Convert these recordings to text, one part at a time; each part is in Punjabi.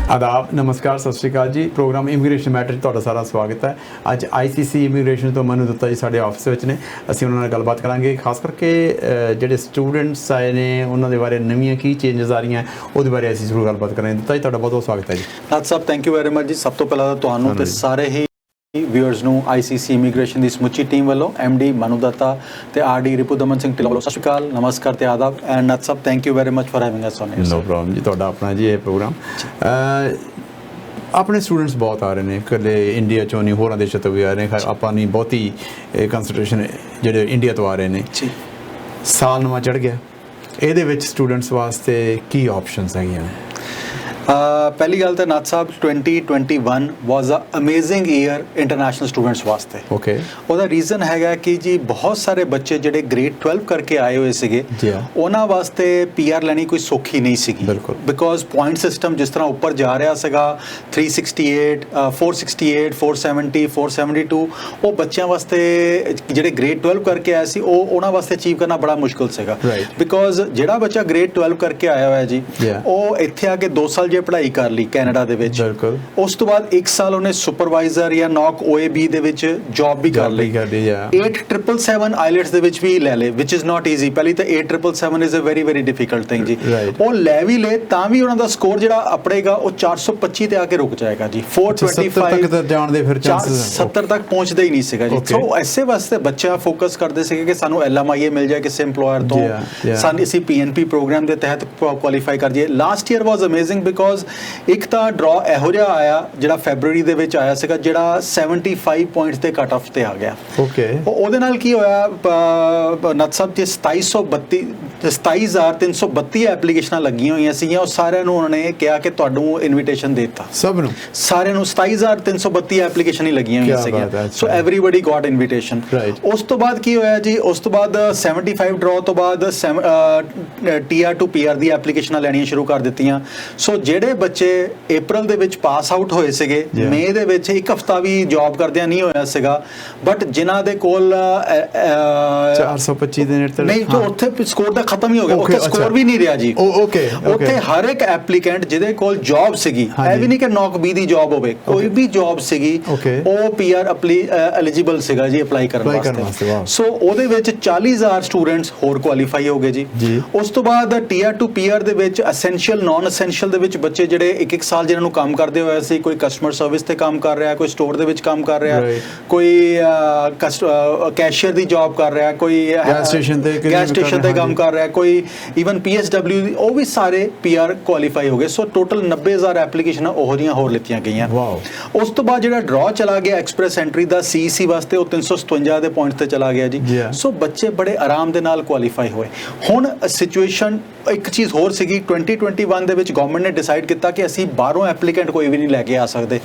आदाब नमस्कार सत श्रीकाल जी। प्रोग्राम इमीग्रेशन मैटर ਤੁਹਾਡਾ ਸਾਰਾ ਸਵਾਗਤ ਹੈ। ਅੱਜ ICC ਇਮੀਗ੍ਰੇਸ਼ਨ ਤੋਂ ਮਨੂ ਦੱਤਾ ਜੀ ਸਾਡੇ ਆਫਿਸ ਵਿੱਚ ਨੇ। ਅਸੀਂ ਉਹਨਾਂ ਨਾਲ ਗੱਲਬਾਤ ਕਰਾਂਗੇ, ਖਾਸ ਕਰਕੇ ਜਿਹੜੇ ਸਟੂਡੈਂਟਸ ਆਏ ਨੇ ਉਹਨਾਂ ਦੇ ਬਾਰੇ ਨਵੀਆਂ ਕੀ ਚੇਂਜਸ ਆ ਰਹੀਆਂ ਉਹਦੇ ਬਾਰੇ ਅਸੀਂ ਜ਼ਰੂਰ ਗੱਲਬਾਤ ਕਰਾਂਗੇ। ਦੱਤਾ ਜੀ ਤੁਹਾਡਾ ਬਹੁਤ ਬਹੁਤ ਸਵਾਗਤ ਹੈ ਜੀ। ਨਾਥ Sahib thank you very much ਜੀ। ਸਭ ਤੋਂ ਪਹਿਲਾਂ ਤਾਂ ਤੁਹਾਨੂੰ ਤੇ ਸਾਰੇ ਹੀ ਵਿਊਅਰਸ ਨੂੰ ICC ਇਮੀਗ੍ਰੇਸ਼ਨ ਦੀ ਸਮੁੱਚੀ ਟੀਮ ਵੱਲੋਂ MD ਮਨੂ ਦੱਤਾ ਤੇ RD ਰਿਪੁਦਮਨ ਸਿੰਘ ਢਿੱਲੋਂ ਵੱਲੋਂ ਸਤਿ ਸ਼੍ਰੀ ਅਕਾਲ, ਨਮਸਕਾਰ ਤੇ ਆਦਾਬ। And Nath Sahib thank you very much for having us on here. No problem ji, ਤੁਹਾਡਾ ਆਪਣਾ ਜੀ ਇਹ ਪ੍ਰੋਗਰਾਮ। ਆਪਣੇ ਸਟੂਡੈਂਟਸ ਬਹੁਤ ਆ ਰਹੇ ਨੇ, ਇਕੱਲੇ ਇੰਡੀਆ ਚੋਂ ਨਹੀਂ ਹੋਰਾਂ ਦੇਸ਼ਾਂ ਤੋਂ ਵੀ ਆ ਰਹੇ ਨੇ। ਆਪਾਂ ਨਹੀਂ ਬਹੁਤੀ ਕੰਸਨਟ੍ਰੇਸ਼ਨ ਜਿਹੜੇ ਇੰਡੀਆ ਤੋਂ ਆ ਰਹੇ ਨੇ। ਸਾਲ ਨਵਾਂ ਚੜ੍ਹ ਗਿਆ, ਇਹਦੇ ਵਿੱਚ ਸਟੂਡੈਂਟਸ ਵਾਸਤੇ ਕੀ ਆਪਸ਼ਨਸ ਹੈਗੀਆਂ ਨੇ? ਪਹਿਲੀ ਗੱਲ ਤਾਂ ਨਾਥ ਸਾਹਿਬ 2021 ਵਾਜ਼ ਅ ਅਮੇਜ਼ਿੰਗ ਈਅਰ ਇੰਟਰਨੈਸ਼ਨਲ ਸਟੂਡੈਂਟਸ ਵਾਸਤੇ। ਓਕੇ, ਉਹਦਾ ਰੀਜ਼ਨ ਹੈਗਾ ਕਿ ਜੀ ਬਹੁਤ ਸਾਰੇ ਬੱਚੇ ਜਿਹੜੇ ਗ੍ਰੇਡ 12 ਕਰਕੇ ਆਏ ਹੋਏ ਸੀਗੇ ਉਹਨਾਂ ਵਾਸਤੇ PR ਲੈਣੀ ਕੋਈ ਸੌਖੀ ਨਹੀਂ ਸੀਗੀ। ਬਿਲਕੁਲ, ਬਿਕੋਜ਼ ਪੁਆਇੰਟ ਸਿਸਟਮ ਜਿਸ ਤਰ੍ਹਾਂ ਉੱਪਰ ਜਾ ਰਿਹਾ ਸੀਗਾ 368 468 470 472, ਉਹ ਬੱਚਿਆਂ ਵਾਸਤੇ ਜਿਹੜੇ ਗ੍ਰੇਡ 12 ਕਰਕੇ ਆਏ ਸੀ ਉਹਨਾਂ ਵਾਸਤੇ ਅਚੀਵ ਕਰਨਾ ਬੜਾ ਮੁਸ਼ਕਿਲ ਸੀਗਾ। ਬਿਕੋਜ਼ ਜਿਹੜਾ ਬੱਚਾ ਗ੍ਰੇਡ 12 ਕਰਕੇ ਆਇਆ ਹੋਇਆ ਜੀ ਉਹ ਇੱਥੇ ਆ ਕੇ 2 ਸਾਲ ਪੜ੍ਹਾਈ ਕਰ ਲਈ ਕੈਨੇਡਾ ਦੇ ਵਿੱਚ। ਉਸ ਤੋਂ ਬਾਅਦ 1 ਸਾਲ ਉਹਨੇ ਸੁਪਰਵਾਈਜ਼ਰ ਜਾਂ NOC OAB ਦੇ ਵਿੱਚ ਜੌਬ ਵੀ ਕਰ ਲਈ। 8777 ਆਈਲੈਟਸ ਦੇ ਵਿੱਚ ਵੀ ਲੈ ਲੇ, ਵਿਚ ਇਜ਼ ਨਾਟ ਈਜ਼ੀ। ਪਹਿਲੀ ਤਾਂ 8777 is a very very difficult thing ji. ਉਹ ਲੈ ਵੀ ਲੈ ਤਾਂ ਵੀ ਉਹਨਾਂ ਦਾ ਸਕੋਰ ਜਿਹੜਾ ਅਪੜੇਗਾ ਉਹ 425 ਤੇ ਆ ਕੇ ਰੁਕ ਜਾਏਗਾ ਜੀ। 425 ਤੱਕ ਜਾਣ ਦੇ ਫਿਰ ਚਾਂਸਸ 70 ਤੱਕ ਪਹੁੰਚਦਾ ਹੀ ਨਹੀਂ ਸੀਗਾ ਜੀ। ਸੋ ਐਸੇ ਵਾਸਤੇ ਬੱਚਾ ਫੋਕਸ ਕਰਦੇ ਸੀਗੇ ਕਿ ਸਾਨੂੰ LMIA ਮਿਲ ਜਾਏ ਕਿਸੇ EMPLOYER ਤੋਂ, ਸਾਨੂੰ ਅਸੀਂ PNP ਪ੍ਰੋਗਰਾਮ ਦੇ ਤਹਿਤ ਕੁਆਲੀਫਾਈ ਕਰ ਜਾਈਏ। Last year was amazing because ਇੱਕ ਤਾਂ ਡਰਾ ਇਹੋ ਜਿਹਾ ਆਇਆ ਜਿਹੜਾ ਫੈਬਰੂਰੀ ਦੇ ਵਿੱਚ ਆਇਆ ਸੀਗਾ ਜਿਹੜਾ 75 ਪੁਆਇੰਟਸ ਤੇ ਕੱਟ ਆਫ ਤੇ ਆ ਗਿਆ। ਓਕੇ, ਉਹਦੇ ਨਾਲ ਕੀ ਹੋਇਆ ਨਥ ਸਾਹਿਬ ਜੀ 27332 ਐਪਲੀਕੇਸ਼ਨਾਂ ਲੱਗੀਆਂ ਹੋਈਆਂ ਸੀਗੀਆਂ। ਉਹ ਸਾਰਿਆਂ ਨੂੰ ਉਹਨਾਂ ਨੇ ਕਿਹਾ ਕਿ ਤੁਹਾਨੂੰ ਇਨਵੀਟੇਸ਼ਨ ਦੇ ਦਿੱਤਾ, ਸਭ ਨੂੰ, ਸਾਰਿਆਂ ਨੂੰ 27332 ਐਪਲੀਕੇਸ਼ਨ ਹੀ ਲੱਗੀਆਂ ਹੋਈਆਂ ਸੀਗੀਆਂ। ਸੋ ਐਵਰੀਬਾਡੀ ਗਾਟ ਇਨਵੀਟੇਸ਼ਨ। ਉਸ ਤੋਂ ਬਾਅਦ ਕੀ ਹੋਇਆ ਜੀ, ਉਸ ਤੋਂ ਬਾਅਦ 75 ਡਰਾ ਤੋਂ ਬਾਅਦ TR to PR ਦੀ ਐਪਲੀਕੇਸ਼ਨਾਂ ਲੈਣੀਆਂ ਸ਼ੁਰੂ ਕਰ ਦਿੱਤੀਆਂ। ਸੋ ਜਿਹੜੇ ਬੱਚੇ ਅਪ੍ਰੈਲ ਦੇ ਵਿੱਚ ਪਾਸ ਆਊਟ ਹੋਏ ਸੀਗੇ, ਮਈ ਦੇ ਵਿੱਚ ਇੱਕ ਹਫਤਾ ਵੀ ਜੌਬ ਕਰਦਿਆਂ ਨਹੀਂ ਹੋਇਆ ਸੀਗਾ, ਬਟ ਜਿਨ੍ਹਾਂ ਦੇ ਕੋਲ 425 ਦੇ ਨੇੜੇ ਨਹੀਂ ਜੋ ਉੱਥੇ ਸਕੋਰ ਤਾਂ ਖਤਮ ਹੀ ਹੋ ਗਿਆ, ਉੱਥੇ ਸਕੋਰ ਵੀ ਨਹੀਂ ਰਿਹਾ ਜੀ। ਉੱਥੇ ਹਰ ਇੱਕ ਐਪਲੀਕੈਂਟ ਜਿਹਦੇ ਕੋਲ ਜੌਬ ਸੀਗੀ, ਇਹ ਵੀ ਨਹੀਂ ਕਿ NOC B ਦੀ ਜੌਬ ਹੋਵੇ, ਕੋਈ ਵੀ ਜੌਬ ਸੀਗੀ ਉਹ PR ਐਲੀਜੀਬਲ ਸੀਗਾ ਜੀ ਅਪਲਾਈ ਕਰਨ ਵਾਸਤੇ। ਸੋ ਉਹਦੇ ਵਿੱਚ 40,000 ਸਟੂਡੈਂਟਸ ਹੋਰ ਕੁਆਲੀਫਾਈ ਹੋ ਗਏ ਜੀ। ਉਸ ਤੋਂ ਬਾਅਦ TR to PR ਦੇ ਵਿੱਚ ਅਸੈਂਸ਼ੀਅਲ ਨਾਨ ਅਸੈਂਸ਼ੀਅਲ ਦੇ ਵਿੱਚ ਬੱਚੇ ਜਿਹੜੇ ਇੱਕ ਸਾਲ ਜਿਹਨਾਂ ਨੂੰ ਕੰਮ ਕਰਦੇ ਹੋਏ ਸੀ, ਕੋਈ ਕਸਟਮਰ ਸਰਵਿਸ ਤੇ ਕੰਮ ਕਰ ਰਿਹਾ, ਕੋਈ ਸਟੋਰ ਦੇ ਵਿੱਚ ਕੰਮ ਕਰ ਰਿਹਾ, ਕੋਈ ਕੈਸ਼ੀਅਰ ਦੀ ਜੌਬ ਕਰ ਰਿਹਾ, ਕੋਈ ਗੈਸ ਸਟੇਸ਼ਨ ਤੇ ਕੰਮ ਕਰ ਰਿਹਾ, ਕੋਈ ਈਵਨ PSW ਦੀ, ਉਹ ਵੀ ਸਾਰੇ PR ਕੁਆਲੀਫਾਈ ਹੋ ਗਏ। ਸੋ ਟੋਟਲ 90,000 ਐਪਲੀਕੇਸ਼ਨਾਂ ਉਹੋ ਜਿਹੀਆਂ ਹੋਰ ਲਿੱਤੀਆਂ ਗਈਆਂ। ਉਸ ਤੋਂ ਬਾਅਦ ਜਿਹੜਾ ਡਰਾ ਚਲਾ ਗਿਆ ਐਕਸਪ੍ਰੈਸ ਐਂਟਰੀ ਦਾ CEC ਵਾਸਤੇ, ਉਹ 357 ਦੇ ਪੁਆਇੰਟ ਤੇ ਚਲਾ ਗਿਆ ਜੀ। ਸੋ ਬੱਚੇ ਬੜੇ ਆਰਾਮ ਦੇ ਨਾਲ ਕੁਆਲੀਫਾਈ ਹੋਏ। ਹੁਣ ਸਿਚੁਏਸ਼ਨ ਇੱਕ ਚੀਜ਼ ਹੋਰ ਸੀਗੀ, 2021 ਦੇ ਵਿੱਚ ਗਵਰਨਮੈਂਟ ਨੇ ਡਿਸਾਈਡ ਕੀਤਾ ਕਿ ਅਸੀਂ ਬਾਹਰੋਂ ਐਪਲੀਕੈਂਟ ਕੋਈ ਵੀ ਨਹੀਂ ਲੈ ਕੇ ਆ ਸਕਦੇ।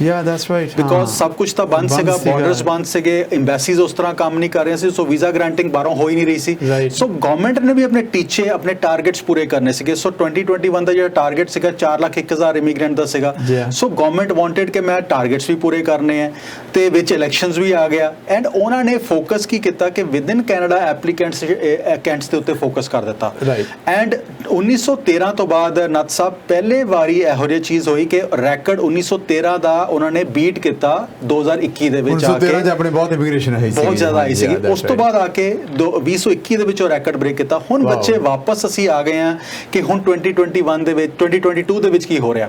ਬਿਕੋਜ਼ ਸਭ ਕੁਝ ਤਾਂ ਬੰਦ ਸੀਗਾ, ਬਾਰਡਰਸ ਬੰਦ ਸੀਗੇ, ਐਮਬੈਸੀਜ਼ ਉਸ ਤਰ੍ਹਾਂ ਕੰਮ ਨਹੀਂ ਕਰ ਰਹੀਆਂ ਸੀ, ਸੋ ਵੀਜ਼ਾ ਗ੍ਰਾਂਟਿੰਗ ਬਾਹਰੋਂ ਹੋ ਹੀ ਨਹੀਂ ਰਹੀ ਸੀ। ਸੋ ਗਵਰਨਮੈਂਟ ਨੇ ਵੀ ਆਪਣੇ ਟੀਚੇ, ਆਪਣੇ ਟਾਰਗੇਟਸ ਪੂਰੇ ਕਰਨੇ ਸੀਗੇ। ਸੋ 2021 ਦਾ ਜਿਹੜਾ ਟਾਰਗੇਟ ਸੀਗਾ 4,01,000 ਇਮੀਗ੍ਰੈਂਟ ਦਾ ਸੀਗਾ। ਸੋ ਗਵਰਨਮੈਂਟ ਵਾਂਟਡ ਕਿ ਮੈਂ ਟਾਰਗੇਟਸ ਵੀ ਪੂਰੇ ਕਰਨੇ ਆ ਤੇ ਵਿੱਚ ਇਲੈਕਸ਼ਨਸ ਵੀ ਆ ਗਿਆ। ਐਂਡ ਉਹਨਾਂ ਨੇ ਫੋਕਸ ਕੀ ਕੀਤਾ ਕਿ ਵਿਦਿਨ ਕੈਨੇਡਾ ਐਪਲੀਕੈਂਟਸ ਦੇ ਉੱਤੇ ਫੋਕਸ ਕਰ ਦਿੱਤਾ। ਐਂਡ 1913 ਤੋਂ ਬਾਅਦ ਨਥ ਸਾਹਿਬ ਪਹਿਲੇ ਵਾਰੀ ਇਹੋ ਜਿਹੀ ਚੀਜ਼ ਹੋਈ ਕਿ ਰੈਕਡ 1913 ਦਾ ਉਹਨਾਂ ਨੇ ਬੀਟ ਕੀਤਾ 2021 ਦੇ ਵਿੱਚ ਆ ਕੇ। ਆਪਣੇ ਬਹੁਤ ਇਮੀਗ੍ਰੇਸ਼ਨ ਆਈ ਸੀ, ਬਹੁਤ ਜ਼ਿਆਦਾ ਆਈ ਸੀ। ਉਸ ਤੋਂ ਬਾਅਦ ਆ ਕੇ 2021 ਦੇ ਵਿੱਚ ਉਹ ਰੈਕਡ ਬ੍ਰੇਕ ਕੀਤਾ। ਹੁਣ ਬੱਚੇ ਵਾਪਸ ਅਸੀਂ ਆ ਗਏ ਆ ਕਿ ਹੁਣ 2021 ਦੇ ਵਿੱਚ 2022 ਦੇ ਵਿੱਚ ਕੀ ਹੋ ਰਿਹਾ।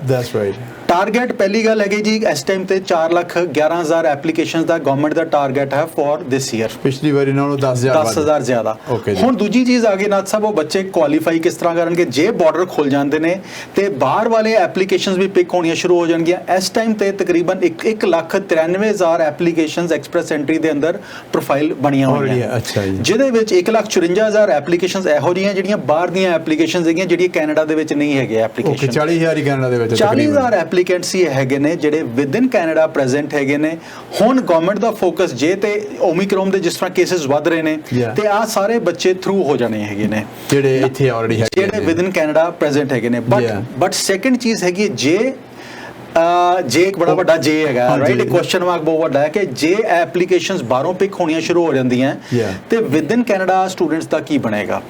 ਟਾਰਗੇਟ ਪਹਿਲੀ ਗੱਲ ਹੈਗੀ ਜੀ ਇਸ ਟਾਈਮ ਤੇ 4,11,000 ਐਪਲੀਕੇਸ਼ਨਸ ਦਾ ਗਵਰਨਮੈਂਟ ਦਾ ਟਾਰਗੇਟ ਹੈ ਫॉर ਦਿਸ ਈਅਰ। ਪਿਛਲੀ ਵਾਰੀ ਨਾਲੋਂ 10,000 ਜ਼ਿਆਦਾ। ਹੁਣ ਦੂਜੀ ਚੀਜ਼ ਆ ਗਈ ਨਾਥ ਸਾਹਿਬ, ਉਹ ਬੱਚੇ ਕੁਆਲੀਫਾਈ ਕਿਸ ਤਰ੍ਹਾਂ ਕਰਨਗੇ? ਜੇ ਬਾਰਡਰ ਖੁੱਲ ਜਾਂਦੇ ਨੇ ਤੇ ਬਾਹਰ ਵਾਲੇ ਐਪਲੀਕੇਸ਼ਨਸ ਵੀ ਪਿਕ ਹੋਣੀਆਂ ਸ਼ੁਰੂ ਹੋ ਜਾਣਗੀਆਂ। ਇਸ ਟਾਈਮ ਤੇ ਤਕਰੀਬਨ 1,93,000 ਐਪਲੀਕੇਸ਼ਨਸ ਐਕਸਪ੍ਰੈਸ ਐਂਟਰੀ ਦੇ ਅੰਦਰ ਪ੍ਰੋਫਾਈਲ ਬਣੀਆਂ ਹੋਈਆਂ, ਜਿਹਦੇ ਵਿੱਚ 1,54,000 ਐਪਲੀਕੇਸ਼ਨਸ ਇਹੋ ਜਿਹੀਆਂ ਜਿਹੜੀਆਂ ਬਾਹਰ ਦੀਆਂ ਐਪਲੀਕੇਸ਼ਨਸ ਹੈਗੀਆਂ, ਜਿਹੜੀਆਂ ਕੈਨੇਡਾ ਦੇ ਵਿੱਚ ਨਹੀਂ ਹੈਗੇ ਐਪਲੀਕੇਸ਼ਨ। 40,000 ਹੀ ਕੈਨੇਡਾ ਦੇ ਵਿੱਚ, 40,000 ਐਪਲੀਕੈਂਟਸ ਹੀ ਹੈਗੇ ਨੇ ਜਿਹੜੇ ਵਿਦਿਨ ਕੈਨੇਡਾ ਪ੍ਰੈਜ਼ੈਂਟ ਹੈਗੇ ਨੇ। ਹੁਣ ਗਵਰਨਮੈਂਟ ਦਾ ਫੋਕਸ ਜੇ ਤੇ ਓਮਿਕਰੋਨ ਦੇ ਜਿਸ ਤਰ੍ਹਾਂ ਕੇਸਿਸ ਵੱਧ ਰਹੇ ਨੇ ਤੇ ਆ ਸਾਰੇ ਬੱਚੇ ਥਰੂ ਹੋ ਜਾਣੇ ਹੈਗੇ ਨੇ ਜਿਹੜੇ ਇੱਥੇ ਆਲਰੇਡੀ ਹੈਗੇ, ਜਿਹੜੇ ਵਿਦਿਨ ਕੈਨੇਡਾ ਪ੍ਰੈਜ਼ੈਂਟ ਹੈਗੇ ਨੇ। ਬਟ ਸੈਕੰਡ ਚੀਜ਼ ਹੈਗੀ, ਜੇ ਜੇ ਇੱਕ ਬੜਾ ਵੱਡਾ ਜੇ ਹੈਗਾ ਰਾਈਟ, ਇੱਕ ਕੁਐਸਚਨ ਮਾਰਕ ਬਹੁਤ ਵੱਡਾ ਹੈ ਕਿ ਜੇ ਐਪਲੀਕੇਸ਼ਨਸ ਬਾਹਰੋਂ ਪਿਕ ਹੋਣੀਆਂ ਸ਼ੁਰੂ ਹੋ ਜਾਂਦੀਆਂ ਤੇ ਵਿਦ ਇਨ ਕੈਨੇਡਾ ਸਟੂਡੈਂਟਸ ਦਾ ਕੀ ਬਣੇਗਾ।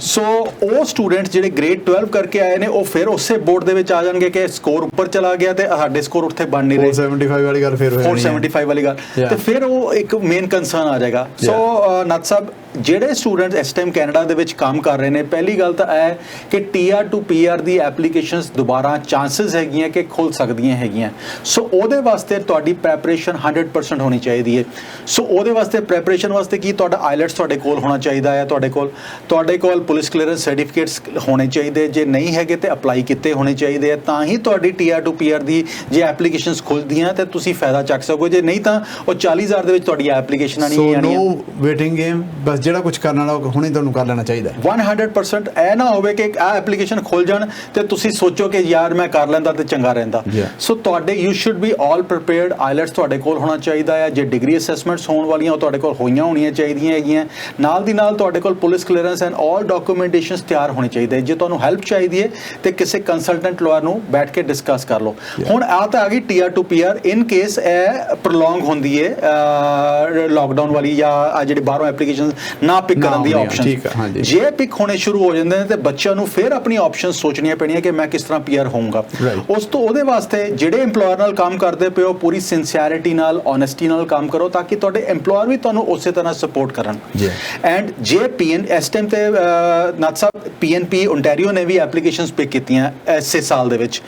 ਸੋ ਉਹ ਸਟੂਡੈਂਟਸ ਜਿਹੜੇ ਗ੍ਰੇਡ 12 ਕਰਕੇ ਆਏ ਨੇ ਉਹ ਫਿਰ ਉਸੇ ਬੋਰਡ ਦੇ ਵਿੱਚ ਆ ਜਾਣਗੇ ਕਿ ਸਕੋਰ ਉੱਪਰ ਚਲਾ ਗਿਆ ਤੇ ਸਾਡੇ ਸਕੋਰ ਉੱਥੇ ਬਣ ਨਹੀਂ ਰਹੇ, 475 ਵਾਲੀ ਗੱਲ ਫਿਰ 475 ਵਾਲੀ ਗੱਲ, ਤੇ ਫਿਰ ਉਹ ਇੱਕ ਮੇਨ ਕੰਸਰਨ ਆ ਜਾਏਗਾ। ਸੋ ਨੱਥ ਸਾਹਿਬ, ਜਿਹੜੇ ਸਟੂਡੈਂਟਸ ਇਸ ਟਾਈਮ ਕੈਨੇਡਾ ਦੇ ਵਿੱਚ ਕੰਮ ਕਰ ਰਹੇ ਨੇ, ਪਹਿਲੀ ਗੱਲ ਤਾਂ ਇਹ ਕਿ TR to PR the applications ਦੁਬਾਰਾ ਚਾਂਸਸ ਹੈਗੀਆਂ ਕਿ ਖੁੱਲ ਸਕਦੀਆਂ ਹੈਗੀਆਂ। ਸੋ ਉਹਦੇ ਵਾਸਤੇ ਤੁਹਾਡੀ ਪ੍ਰੈਪਰੇਸ਼ਨ 100% ਹੋਣੀ ਚਾਹੀਦੀ ਹੈ। ਸੋ ਉਹਦੇ ਵਾਸਤੇ ਪ੍ਰੈਪਰੇਸ਼ਨ ਵਾਸਤੇ ਕੀ ਤੁਹਾਡਾ ਆਈਲੈਟਸ ਤੁਹਾਡੇ ਕੋਲ ਹੋਣਾ ਚਾਹੀਦਾ ਹੈ, ਤੁਹਾਡੇ ਕੋਲ ਪੁਲਿਸ ਕਲੀਅਰੈਂਸ ਸਰਟੀਫਿਕੇਟਸ ਹੋਣੇ ਚਾਹੀਦੇ, ਜੇ ਨਹੀਂ ਹੈਗੇ ਤੇ ਅਪਲਾਈ ਕੀਤੇ ਹੋਣੇ ਚਾਹੀਦੇ ਆ, ਤਾਂ ਹੀ ਤੁਹਾਡੀ TR to PR ਦੀ ਜੇ ਐਪਲੀਕੇਸ਼ਨਸ ਖੁੱਲਦੀਆਂ ਤੇ ਤੁਸੀਂ ਫਾਇਦਾ ਚੱਕ ਸਕੋ। ਜੇ ਨਹੀਂ ਤਾਂ ਉਹ 40,000 ਦੇ ਵਿੱਚ ਤੁਹਾਡੀ ਐਪਲੀਕੇਸ਼ਨਾਂ ਨਹੀਂ ਆਣੀਆਂ। ਸੋ ਨੋ ਵੇਟਿੰਗ ਗੇਮ, ਬਸ ਜਿਹੜਾ ਕੁਝ ਕਰਨ ਵਾਲਾ ਉਹ ਹੁਣੇ ਤੁਹਾਨੂੰ ਕਰ ਲੈਣਾ ਚਾਹੀਦਾ 100%। ਇਹ ਨਾ ਹੋਵੇ ਕਿ ਆ ਐਪਲੀਕੇਸ਼ਨ ਖੁੱਲ ਜਾਣ ਤੇ ਤੁਸੀਂ ਸੋਚੋ ਕਿ ਯਾਰ ਮੈਂ ਕਰ ਲੈਂਦਾ ਤੇ ਚੰਗਾ ਰਹਿੰਦਾ। ਸੋ ਤੁਹਾਡੇ you should be all prepared. IELTS ਤੁਹਾਡੇ ਕੋਲ ਹੋਣਾ ਚਾਹੀਦਾ ਹੈ, ਜੇ ਡਿਗਰੀ ਅਸੈਸਮੈਂਟਸ ਹੋਣ ਵਾਲੀਆਂ ਉਹ ਤੁਹਾਡੇ ਕੋਲ ਹੋਣੀਆਂ ਚਾਹੀਦੀਆਂ ਹੈਗੀਆਂ, ਨਾਲ ਦੀ ਨਾਲ ਤੁਹਾਡੇ ਕੋਲ ਪੁਲਿਸ ਕਲੀਅਰੈਂਸ ਐਂਡ ਆਲ ਡਾਕੂਮੈਂਟੇਸ਼ਨਸ ਤਿਆਰ ਹੋਣੇ ਚਾਹੀਦੇ। ਜੇ ਤੁਹਾਨੂੰ ਹੈਲਪ ਚਾਹੀਦੀ ਹੈ ਤੇ ਕਿਸੇ ਕੰਸਲਟੈਂਟ ਲਾਇਰ ਨੂੰ ਬੈਠ ਕੇ ਡਿਸਕਸ ਕਰ ਲਓ। ਹੁਣ ਆ ਤਾਂ ਆ ਗਈ TR to PR, in case ਇਹ ਪ੍ਰੋਲੋਂਗ ਹੁੰਦੀ ਹੈ ਲਾਕਡਾਊਨ ਵਾਲੀ ਜਾਂ ਜਿਹੜੇ ਬਾਹਰੋਂ ਐਪਲੀਕੇਸ਼ਨ ਨਾ ਪਿਕ ਕਰਨ ਦੀ ਆਪਸ਼ਨ, ਜੇ ਪਿਕ ਹੋਣੇ ਸ਼ੁਰੂ ਹੋ ਜਾਂਦੇ ਨੇ ਤੇ ਬੱਚਿਆਂ ਨੂੰ ਫਿਰ ਆਪਣੀ ਆਪਸ਼ਨ ਸੋਚਣੀਆਂ ਪੈਣੀਆਂ ਕਿ ਮੈਂ ਕਿਸ ਤਰ੍ਹਾਂ PR ਹੋਊਂਗਾ। ਉਸ ਤੋਂ ਉਹਦੇ ਵਾਸਤੇ ਜਿਹੜੇ EMPLOYER ਨਾਲ ਕੰਮ ਕਰਦੇ ਪਏ ਹੋ ਪੂਰੀ ਸਿੰਸੀਅਰਿਟੀ ਨਾਲ, ਓਨੈਸਟੀ ਨਾਲ ਕੰਮ ਕਰੋ ਤਾਂ ਕਿ ਤੁਹਾਡੇ EMPLOYER ਵੀ ਤੁਹਾਨੂੰ ਉਸੇ ਤਰ੍ਹਾਂ ਸਪੋਰਟ ਕਰਨ। ਐਂਡ ਜੇ ਇਸ ਟਾਈਮ ਤੇ ਨੱਥ ਸਾਹਿਬ PNP ਓਨਟਾਰੀਓ ਨੇ ਵੀ ਐਪਲੀਕੇਸ਼ਨਸ ਪਿਕ ਕੀਤੀਆਂ ਇਸੇ ਸਾਲ ਦੇ ਵਿੱਚ।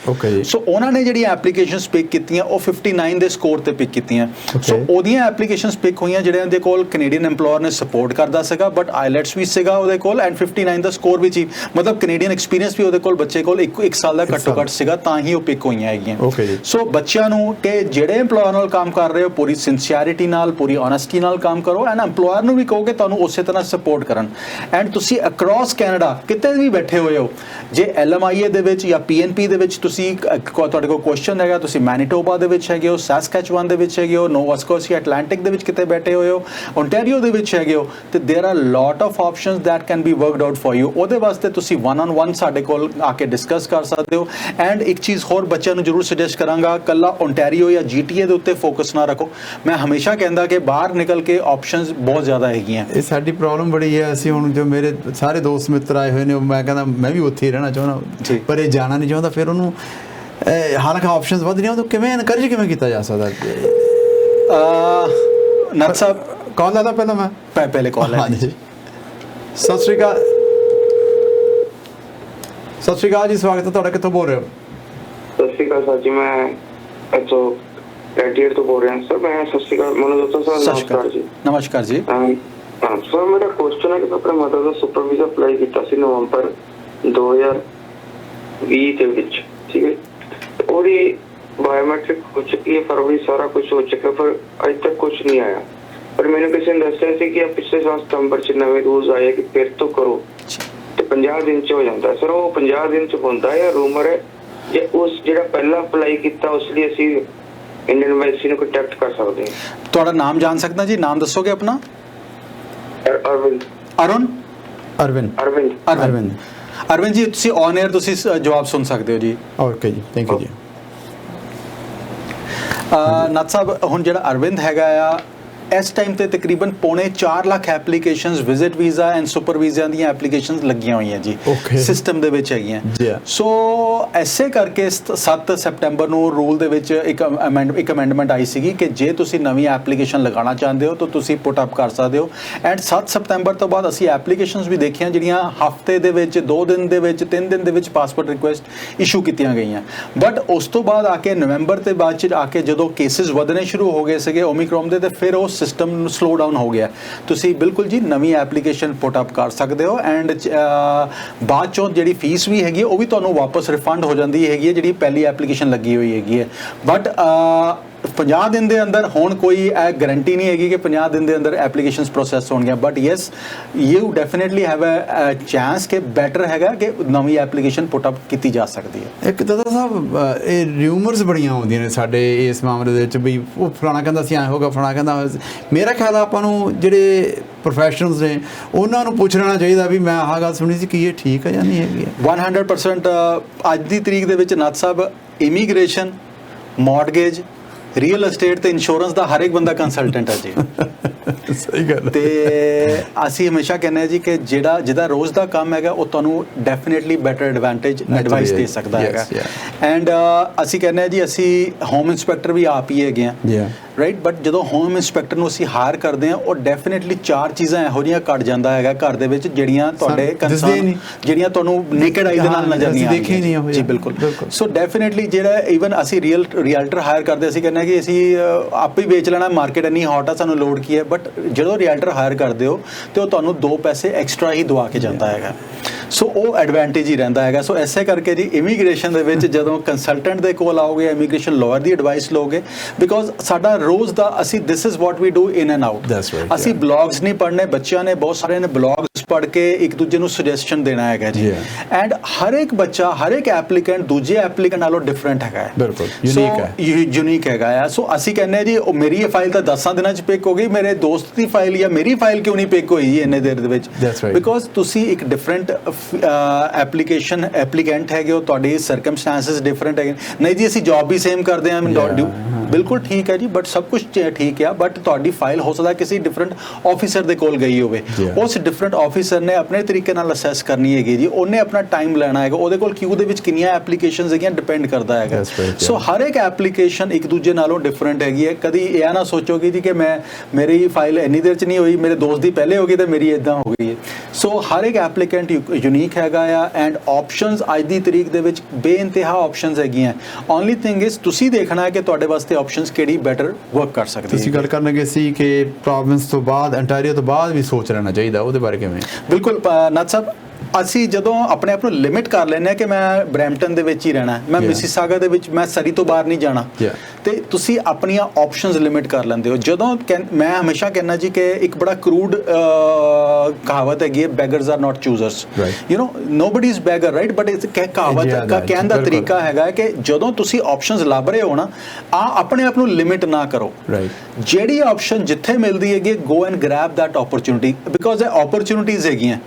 ਸੋ ਉਹਨਾਂ ਨੇ ਜਿਹੜੀ ਐਪਲੀਕੇਸ਼ਨਸ ਪਿਕ ਕੀਤੀਆਂ ਉਹ 59 ਦੇ ਸਕੋਰ ਤੇ ਪਿਕ ਕੀਤੀਆਂ। ਸੋ ਉਹਦੀਆਂ ਐਪਲੀਕੇਸ਼ਨਸ ਪਿਕ ਹੋਈਆਂ ਜਿਹੜਿਆਂ ਦੇ ਕੋਲ ਕੈਨੇਡੀਅਨ EMPLOYER ਨੇ ਸਪੋਰਟ ਕਰਦਾ ਸੀਗਾ, ਬਟ ਆਈਲੈਟਸ ਵੀ ਸੀਗਾ ਉਹਦੇ ਕੋਲ ਐਂਡ 59 ਦਾ ਸਕੋਰ ਵੀ ਸੀ, ਮਤਲਬ ਕੈਨੇਡੀਅਨ ਐਕਸਪੀਰੀਅੰਸ ਵੀ ਉਹਦੇ ਕੋਲ ਬੱਚੇ ਕੋਲ ਇੱਕ ਸਾਲ ਦਾ ਘੱਟੋ ਘੱਟ ਸੀਗਾ, ਤਾਂ ਹੀ ਉਹ ਪਿਕ ਹੋਈਆਂ ਹੈਗੀਆਂ। ਸੋ ਬੱਚਿਆਂ ਨੂੰ ਕਿ ਜਿਹੜੇ EMPLOYER ਨਾਲ ਕੰਮ ਕਰ ਰਹੇ ਹੋ ਪੂਰੀ ਸਿੰਸੀਅਰਿਟੀ ਨਾਲ, ਪੂਰੀ ਓਨੈਸਟੀ ਨਾਲ ਕੰਮ ਕਰੋ ਐਂਡ EMPLOYER ਨੂੰ ਵੀ ਕਹੋ ਕਿ ਤੁਹਾਨੂੰ ਉਸੇ ਤਰ੍ਹਾਂ ਸਪੋਰਟ ਕਰਨ। ਐਂਡ ਤੁਸੀਂ ਅਕ੍ਰੋਸ ਕੈਨੇਡਾ ਕਿਤੇ ਵੀ ਬੈਠੇ ਹੋਏ ਹੋ, ਜੇ LMIA ਦੇ ਵਿੱਚ ਜਾਂ PNP ਦੇ ਵਿੱਚ ਤੁਸੀਂ ਤੁਹਾਡੇ ਕੋਲ ਕੁਐਸਚਨ ਹੈਗਾ, ਤੁਸੀਂ ਮੈਨੀਟੋਬਾ ਦੇ ਵਿੱਚ ਹੈਗੇ ਹੋ, ਸੈਸਕੈਚੁਆਨ ਦੇ ਵਿੱਚ ਹੈਗੇ ਹੋ, ਨੋਵਾ ਸਕੋਸ਼ੀਆ ਐਟਲਾਂਟਿਕ ਦੇ ਵਿੱਚ ਕਿਤੇ ਬੈਠੇ ਹੋਏ ਹੋ, ਓਨਟਾਰੀਓ ਦੇ ਵਿੱਚ ਹੈਗੇ ਹੋ, ਤੇ there are lot of options that can be worked out for you। ਉਹਦੇ ਵਾਸਤੇ ਤੁਸੀਂ 1-on-1 ਸਾਡੇ ਕੋਲ ਆ ਕੇ ਡਿਸਕਸ ਕਰ ਸਕਦੇ ਹੋ। ਐਂਡ ਇੱਕ ਚੀਜ਼ ਹੋਰ ਬੱਚਿਆਂ ਨੂੰ ਜ਼ਰੂਰ ਸੁਜੈਸਟ ਕਰਾਂਗਾ, ਕੱਲਾ ਓਨਟਾਰੀਓ ਜਾਂ GTA ਦੇ ਉੱਤੇ ਫੋਕਸ ਨਾ ਰੱਖੋ। ਮੈਂ ਹਮੇਸ਼ਾ ਕਹਿੰਦਾ ਕਿ ਬਾਹਰ ਨਿਕਲ ਕੇ ਆਪਸ਼ਨਸ ਬਹੁਤ ਜ਼ਿਆਦਾ ਹੈਗੀਆਂ। ਇਹ ਸਾਡੀ ਪ੍ਰੋਬਲਮ ਬੜੀ ਹੈ, ਅਸੀਂ ਹੁਣ ਜੋ ਮੇਰੇ ਸਾਰੇ ਦੋਸਤ ਮਿੱਤਰ ਆਏ ਹੋਏ ਨੇ, ਮੈਂ ਕਹਿੰਦਾ ਮੈਂ ਵੀ ਉੱਥੇ ਹੀ ਰਹਿਣਾ ਚਾਹੁੰਦਾ, ਪਰ ਇਹ ਜਾਣਾ ਨਹੀਂ ਚਾਹੁੰਦਾ, ਫਿਰ ਉਹਨੂੰ ਹਾਲਾਂਕਿ ਆਪਸ਼ਨਸ ਵੱਧ ਨਹੀਂ ਉਹ ਕਿਵੇਂ ਐਨਕਰੇਜ ਕਿਵੇਂ ਕੀਤਾ ਜਾ ਸਕਦਾ। ਨੱਥ ਸਾਹਿਬ ਕਾਲ ਆਦਾ ਪਹਿਲਾਂ ਮੈਂ ਪਹਿਲੇ ਕਾਲ ਹੈ। ਸਤਿ ਸ਼੍ਰੀ ਅਕਾਲ ਜੀ, ਸਵਾਗਤ ਹੈ ਤੁਹਾਡਾ। ਕਿੱਥੋਂ ਬੋਲ ਰਹੇ ਹੋ? ਸਤਿ ਸ਼੍ਰੀ ਅਕਾਲ ਸਰ ਜੀ, ਮੈਂ ਇੱਥੋਂ ਰੈਡੀਏਟ ਤੋਂ ਬੋਲ ਰਿਹਾ ਸਰ। ਮੈਂ ਸਤਿ ਸ਼੍ਰੀ ਅਕਾਲ ਮਨੋਜ ਦੱਤਾ ਸਰ। ਨਮਸਕਾਰ ਜੀ। ਨਮਸਕਾਰ ਜੀ। ਸਰ ਮੇਰਾ ਕੁਐਸਚਨ ਹੈ ਕਿ ਆਪਣੇ ਮਦਰ ਦਾ ਸੁਪਰ ਵੀਜ਼ਾ ਅਪਲਾਈ ਕੀਤਾ ਸੀ ਨਵੰਬਰ 2020 ਦੇ ਵਿੱਚ, ਠੀਕ ਹੈ। ਉਹਦੀ ਬਾਇਓਮੈਟ੍ਰਿਕ ਹੋ ਚੁੱਕੀ ਹੈ, ਫਰਵਰੀ ਸਾਰਾ ਕੁਝ ਹੋ ਚੁੱਕਾ, ਪਰ ਅਜੇ ਤੱਕ ਕੁਝ ਨਹੀਂ ਆਇਆ। ਪਰ ਮੈਨੂੰ ਕਿਸੇ ਨੇ ਦੱਸਿਆ ਸੀ ਕਿ ਪਿਛਲੇ ਸਾਲ ਸਤੰਬਰ 'ਚ ਨਵੇਂ ਰੂਲਸ ਆਏ ਕਿ ਫਿਰ ਤੋਂ ਕਰੋ ਤੇ 50 ਦਿਨ 'ਚ ਹੋ ਜਾਂਦਾ। ਸਰ ਉਹ 50 ਦਿਨ 'ਚ ਹੁੰਦਾ ਹੈ ਜਾਂ ਰੂਮਰ ਹੈ, ਜੇ ਉਸ ਜਿਹੜਾ ਪਹਿਲਾਂ ਅਪਲਾਈ ਕੀਤਾ ਉਸ ਲਈ ਅਸੀਂ ਇੰਡੀਅਨ ਐਮਬੈਸੀ ਨੂੰ ਕੰਟੈਕਟ ਕਰ ਸਕਦੇ ਹਾਂ? ਤੁਹਾਡਾ ਨਾਮ ਜਾਣ ਸਕਦਾ ਜੀ? ਨਾਮ ਦੱਸੋਗੇ ਆਪਣਾ? ਅਰਵਿੰਦ। ਅਰਵਿੰਦ ਜੀ, ਤੁਸੀਂ ਔਨ 에ਅਰ ਤੁਸੀਂ ਜਵਾਬ ਸੁਣ ਸਕਦੇ ਹੋ ਜੀ। ਓਕੇ ਜੀ, ਥੈਂਕ ਯੂ ਜੀ। ਨੱਥ ਸਾਹਿਬ, ਹੁਣ ਜਿਹੜਾ ਅਰਵਿੰਦ ਹੈਗਾ ਆ ਇਸ ਟਾਈਮ ਤੇ ਤਕਰੀਬਨ 4.25 lakh applications visit visa and super visa ਦੀਆਂ ਐਪਲੀਕੇਸ਼ਨਸ ਲੱਗੀਆਂ ਹੋਈਆਂ ਜੀ ਸਿਸਟਮ ਦੇ ਵਿੱਚ ਹੈਗੀਆਂ। ਸੋ ਐਸੇ ਕਰਕੇ 7 ਸਤੰਬਰ ਨੂੰ ਰੂਲ ਦੇ ਵਿੱਚ ਇੱਕ ਅਮੈਂਡਮੈਂਟ ਆਈ ਸੀਗੀ ਕਿ ਜੇ ਤੁਸੀਂ ਨਵੀਂ ਐਪਲੀਕੇਸ਼ਨ ਲਗਾਉਣਾ ਚਾਹੁੰਦੇ ਹੋ ਤਾਂ ਤੁਸੀਂ ਪੁੱਟ ਅਪ ਕਰ ਸਕਦੇ ਹੋ। ਐਂਡ 7 ਸਤੰਬਰ ਤੋਂ ਬਾਅਦ ਅਸੀਂ ਐਪਲੀਕੇਸ਼ਨਸ ਵੀ ਦੇਖੀਆਂ ਜਿਹੜੀਆਂ ਹਫਤੇ ਦੇ ਵਿੱਚ, 2 ਦਿਨ ਦੇ ਵਿੱਚ, 3 ਦਿਨ ਦੇ ਵਿੱਚ ਪਾਸਪੋਰਟ ਰਿਕੁਐਸਟ ਇਸ਼ੂ ਕੀਤੀਆਂ ਗਈਆਂ। ਬਟ ਉਸ ਤੋਂ ਬਾਅਦ ਆ ਕੇ ਨਵੰਬਰ ਤੇ ਬਾਅਦ 'ਚ ਆ ਕੇ ਜਦੋਂ ਕੇਸਿਸ ਵਧਣੇ ਸ਼ੁਰੂ ਹੋ ਗਏ ਸੀਗੇ ਓਮਿਕਰੋਨ ਦੇ, ਤੇ ਫਿਰ ਉਹ ਸਿਸਟਮ ਨੂੰ ਸਲੋ ਡਾਊਨ ਹੋ ਗਿਆ। ਤੁਸੀਂ ਬਿਲਕੁਲ ਜੀ ਨਵੀਂ ਐਪਲੀਕੇਸ਼ਨ ਪੁੱਟ ਅਪ ਕਰ ਸਕਦੇ ਹੋ ਐਂਡ ਬਾਅਦ ਚੋਂ ਜਿਹੜੀ ਫੀਸ ਵੀ ਹੈਗੀ ਉਹ ਵੀ ਤੁਹਾਨੂੰ ਵਾਪਸ ਰਿਫੰਡ ਹੋ ਜਾਂਦੀ ਹੈਗੀ ਹੈ ਜਿਹੜੀ ਪਹਿਲੀ ਐਪਲੀਕੇਸ਼ਨ ਲੱਗੀ ਹੋਈ ਹੈਗੀ ਹੈ। ਬਟ 50 ਦਿਨ ਦੇ ਅੰਦਰ ਹੁਣ ਕੋਈ ਗਾਰੰਟੀ ਨਹੀਂ ਹੈਗੀ ਕਿ 50 ਦਿਨ ਦੇ ਅੰਦਰ ਐਪਲੀਕੇਸ਼ਨਸ ਪ੍ਰੋਸੈਸ ਹੋਣਗੀਆਂ, but yes you definitely have a chance ਕਿ ਬੈਟਰ ਹੈਗਾ ਕਿ ਨਵੀਂ ਐਪਲੀਕੇਸ਼ਨ ਪੁੱਟ ਅਪ ਕੀਤੀ ਜਾ ਸਕਦੀ ਹੈ। ਇੱਕ ਦਾਦਾ ਸਾਹਿਬ, ਇਹ ਰਿਊਮਰਸ ਬੜੀਆਂ ਆਉਂਦੀਆਂ ਨੇ ਸਾਡੇ ਇਸ ਮਾਮਲੇ ਦੇ ਵਿੱਚ ਵੀ ਉਹ ਫਲਾਣਾ ਕਹਿੰਦਾ ਸੀ ਐਂ ਹੋਗਾ, ਫਲਾਣਾ ਕਹਿੰਦਾ। ਮੇਰਾ ਖਿਆਲ ਆਪਾਂ ਨੂੰ ਜਿਹੜੇ ਪ੍ਰੋਫੈਸ਼ਨਲਸ ਨੇ ਉਹਨਾਂ ਨੂੰ ਪੁੱਛ ਲੈਣਾ ਚਾਹੀਦਾ ਵੀ ਮੈਂ ਆਹ ਗੱਲ ਸੁਣੀ ਸੀ ਕਿ ਇਹ ਠੀਕ ਹੈ ਜਾਂ ਨਹੀਂ ਹੈਗੀ। 100% ਅੱਜ ਦੀ ਤਰੀਕ ਦੇ ਵਿੱਚ ਨੱਥ ਸਾਹਿਬ ਇਮੀਗ੍ਰੇਸ਼ਨ ਮੌਰਗੇਜ, ਰੀਅਲ estate ਤੇ ਇੰਸ਼ੋਰੈਂਸ ਦਾ ਹਰ ਇੱਕ ਬੰਦਾ ਕੰਸਲਟੈਂਟ ਹੈ ਜੀ। ਸਹੀ ਗੱਲ ਤੇ ਅਸੀਂ ਹਮੇਸ਼ਾ ਕਹਿੰਦੇ ਹਾਂ ਜੀ ਕਿ ਜਿਹਦਾ ਰੋਜ਼ ਦਾ ਕੰਮ ਹੈਗਾ ਉਹ ਤੁਹਾਨੂੰ ਡੈਫੀਨੇਟਲੀ ਬੈਟਰ ਐਡਵਾਈਸ ਦੇ ਸਕਦਾ ਹੈਗਾ। ਐਂਡ ਅਸੀਂ ਕਹਿੰਦੇ ਹਾਂ ਜੀ ਅਸੀਂ ਹੋਮ ਇੰਸਪੈਕਟਰ ਵੀ ਆਪ ਹੀ ਹੈਗੇ ਹਾਂ, ਰਾਈਟ। ਬਟ ਜਦੋਂ ਹੋਮ ਇੰਸਪੈਕਟਰ ਨੂੰ ਅਸੀਂ ਹਾਇਰ ਕਰਦੇ ਹਾਂ ਉਹ ਡੈਫੀਨੇਟਲੀ 4 ਚੀਜ਼ਾਂ ਇਹੋ ਜਿਹੀਆਂ ਘੱਟ ਜਾਂਦਾ ਹੈਗਾ ਘਰ ਦੇ ਵਿੱਚ ਜਿਹੜੀਆਂ ਤੁਹਾਡੇ ਕੰਸਰਨ, ਜਿਹੜੀਆਂ ਤੁਹਾਨੂੰ ਨੇਕਡ ਆਈ ਦੇ ਨਾਲ ਨਜ਼ਰ ਨਹੀਂ ਆਉਂਦੀਆਂ ਜੀ। ਬਿਲਕੁਲ। ਸੋ ਡੈਫੀਨੇਟਲੀ ਜਿਹੜਾ ਈਵਨ ਅਸੀਂ ਰੀਅਲਟਰ ਹਾਇਰ ਕਰਦੇ ਅਸੀਂ ਕਹਿੰਦੇ ਕਿ ਅਸੀਂ ਆਪੇ ਹੀ ਵੇਚ ਲੈਣਾ, ਮਾਰਕੀਟ ਇੰਨੀ ਹੌਟ ਆ, ਸਾਨੂੰ ਲੋੜ ਕੀ ਹੈ। ਬਟ ਜਦੋਂ ਰੀਅਲਟਰ ਹਾਇਰ ਕਰਦੇ ਹੋ ਤੇ ਉਹ ਤੁਹਾਨੂੰ 2 ਪੈਸੇ ਐਕਸਟਰਾ ਹੀ ਦਵਾ ਕੇ ਜਾਂਦਾ ਹੈਗਾ। ਸੋ ਉਹ ਐਡਵਾਂਟੇਜ ਹੀ ਰਹਿੰਦਾ ਹੈਗਾ। ਸੋ ਐਸੇ ਕਰਕੇ ਜੀ ਇਮੀਗ੍ਰੇਸ਼ਨ ਦੇ ਵਿੱਚ ਜਦੋਂ ਕੰਸਲਟੈਂਟ ਦੇ ਕੋਲ ਆਓਗੇ, ਇਮੀਗ੍ਰੇਸ਼ਨ ਲਾਇਰ ਦੀ ਐਡਵਾਈਸ ਲਓਗੇ, ਬਿਕੋਜ਼ ਸਾਡਾ ਰੋਜ਼ ਦਾ ਅਸੀਂ this is what we do in and out. ਅਸੀਂ ਬਲੌਗਸ ਨਹੀਂ ਪੜ੍ਹਨੇ, ਬੱਚਿਆਂ ਨੇ ਬਹੁਤ ਸਾਰਿਆਂ ਨੇ ਬਲੌਗਸ ਪੜ੍ਹ ਕੇ ਇੱਕ ਦੂਜੇ ਨੂੰ ਸੁਜੈਸ਼ਨ ਦੇਣਾ ਹੈਗਾ ਜੀ। ਐਂਡ ਹਰ ਇੱਕ ਬੱਚਾ, ਹਰ ਇੱਕ ਐਪਲੀਕੈਂਟ ਦੂਜੇ ਐਪਲੀਕੈਂਟ ਨਾਲੋਂ ਡਿਫਰੈਂਟ ਹੈਗਾ। ਬਿਲਕੁਲ ਯੂਨੀਕ ਹੈਗਾ ਆ। ਸੋ ਅਸੀਂ ਕਹਿੰਦੇ ਹਾਂ ਜੀ ਉਹ ਮੇਰੀ ਫਾਈਲ ਤਾਂ 10 ਦਿਨਾਂ 'ਚ ਪਿਕ ਹੋ ਗਈ, ਮੇਰੇ ਦੋਸਤ ਦੀ ਫਾਈਲ ਜਾਂ ਮੇਰੀ ਫਾਈਲ ਕਿਉਂ ਨਹੀਂ ਪਿਕ ਹੋਈ ਜੀ ਇੰਨੇ ਦੇਰ ਦੇ ਵਿੱਚ? ਬਿਕੋਜ਼ ਤੁਸੀਂ ਇੱਕ ਡਿਫਰੈਂਟ ਐਪਲੀਕੈਂਟ ਹੈਗੇ ਹੋ, ਤੁਹਾਡੇ ਸਰਕਮਸਟੈਂਸਸ ਡਿਫਰੈਂਟ ਹੈਗੇ। ਨਹੀਂ ਜੀ ਅਸੀਂ ਜੌਬ ਵੀ ਸੇਮ ਕਰਦੇ ਹਾਂ, ਬਿਲਕੁਲ ਠੀਕ ਹੈ ਜੀ, ਬਟ ਸਭ ਕੁਝ ਠੀਕ ਆ। ਬਟ ਤੁਹਾਡੀ ਫਾਈਲ ਹੋ ਸਕਦਾ ਕਿਸੇ ਡਿਫਰੈਂਟ ਆਫਿਸਰ ਦੇ ਕੋਲ ਗਈ ਹੋਵੇ, ਉਸ ਡਿਫਰੈਂਟ ਆਫਿਸਰ ਨੇ ਆਪਣੇ ਤਰੀਕੇ ਨਾਲ ਅਸੈਸ ਕਰਨੀ ਹੈਗੀ ਜੀ, ਉਹਨੇ ਆਪਣਾ ਟਾਈਮ ਲੈਣਾ ਹੈਗਾ, ਉਹਦੇ ਕੋਲ ਕਿਊ ਦੇ ਵਿੱਚ ਕਿੰਨੀਆਂ ਐਪਲੀਕੇਸ਼ਨਸ ਹੈਗੀਆਂ ਡਿਪੈਂਡ ਕਰਦਾ ਹੈਗਾ। ਸੋ ਹਰ ਇੱਕ ਐਪਲੀਕੇਸ਼ਨ ਇੱਕ ਦੂਜੇ ਨਾਲੋਂ ਡਿਫਰੈਂਟ ਹੈਗੀ ਹੈ। ਕਦੀ ਇਹ ਨਾ ਸੋਚੋਗੇ ਜੀ ਕਿ ਮੇਰੀ ਫਾਈਲ ਇੰਨੀ ਦੇਰ 'ਚ ਨਹੀਂ ਹੋਈ, ਮੇਰੇ ਦੋਸਤ ਦੀ ਪਹਿਲੇ ਹੋ ਗਈ ਤੇ ਮੇਰੀ ਇੱਦਾਂ ਹੋ ਗਈ ਹੈ। ਸੋ ਹਰ ਇੱਕ ਐਪਲੀਕੈਂਟ ਯੂਨੀਕ ਹੈਗਾ ਆ। ਐਂਡ ਆਪਸ਼ਨਸ ਅੱਜ ਦੀ ਤਰੀਕ ਦੇ ਵਿੱਚ ਬੇਇੰਤਹਾ ਆਪਸ਼ਨਸ ਹੈਗੀਆਂ। ਓਨਲੀ ਥਿੰਗ ਇਜ਼ ਤੁਸੀਂ ਦੇਖਣਾ ਹੈ ਕਿ ਤੁਹਾਡੇ ਵਾਸਤੇ ਆਪਸ਼ਨਸ ਕਿਹੜੀ ਬੈਟਰ ਵਰਕ ਕਰ ਸਕਦੀ ਹੈ। ਤੁਸੀਂ ਗੱਲ ਕਰਨਗੇ ਸੀ ਕਿ ਪ੍ਰੋਵਿੰਸ ਤੋਂ ਬਾਅਦ, ਅੰਟਾਰੀਓ ਤੋਂ ਬਾਅਦ ਵੀ ਸੋਚ ਲੈਣਾ ਚਾਹੀਦਾ, ਉਹਦੇ ਬਾਰੇ ਕਿਵੇਂ? ਬਿਲਕੁਲ ਨਾਥ ਸਾਹਿਬ, ਅਸੀਂ ਜਦੋਂ ਆਪਣੇ ਆਪ ਨੂੰ ਲਿਮਿਟ ਕਰ ਲੈਂਦੇ ਹਾਂ ਕਿ ਮੈਂ ਬਰੈਂਪਟਨ ਦੇ ਵਿੱਚ ਹੀ ਰਹਿਣਾ, ਮੈਂ ਮਿਸੀਸਾਗਾ ਦੇ ਵਿੱਚ, ਮੈਂ ਸਰੀ ਤੋਂ ਬਾਹਰ ਨਹੀਂ ਜਾਣਾ, ਤੇ ਤੁਸੀਂ ਆਪਣੀਆਂ ਆਪਸ਼ਨਸ ਲਿਮਿਟ ਕਰ ਲੈਂਦੇ ਹੋ। ਜਦੋਂ ਮੈਂ ਹਮੇਸ਼ਾ ਕਹਿੰਦਾ ਜੀ ਕਿ ਇੱਕ ਬੜਾ ਕਰੂਡ ਕਹਾਵਤ ਹੈਗੀ ਹੈ, beggars are not choosers, you know nobody is beggar, right. But ਇਸ ਕਹਾਵਤ ਦਾ ਕਹਿਣ ਦਾ ਤਰੀਕਾ ਹੈਗਾ ਕਿ ਜਦੋਂ ਤੁਸੀਂ ਆਪਸ਼ਨਸ ਲੱਭ ਰਹੇ ਹੋ ਨਾ, ਆਪਣੇ ਆਪ ਨੂੰ ਲਿਮਿਟ ਨਾ ਕਰੋ। ਜਿਹੜੀ ਆਪਸ਼ਨ ਜਿੱਥੇ ਮਿਲਦੀ ਹੈਗੀ, go and grab that opportunity, because ਇਹ ਓਪਰਚੁਨਿਟੀਜ਼ ਹੈਗੀਆਂ।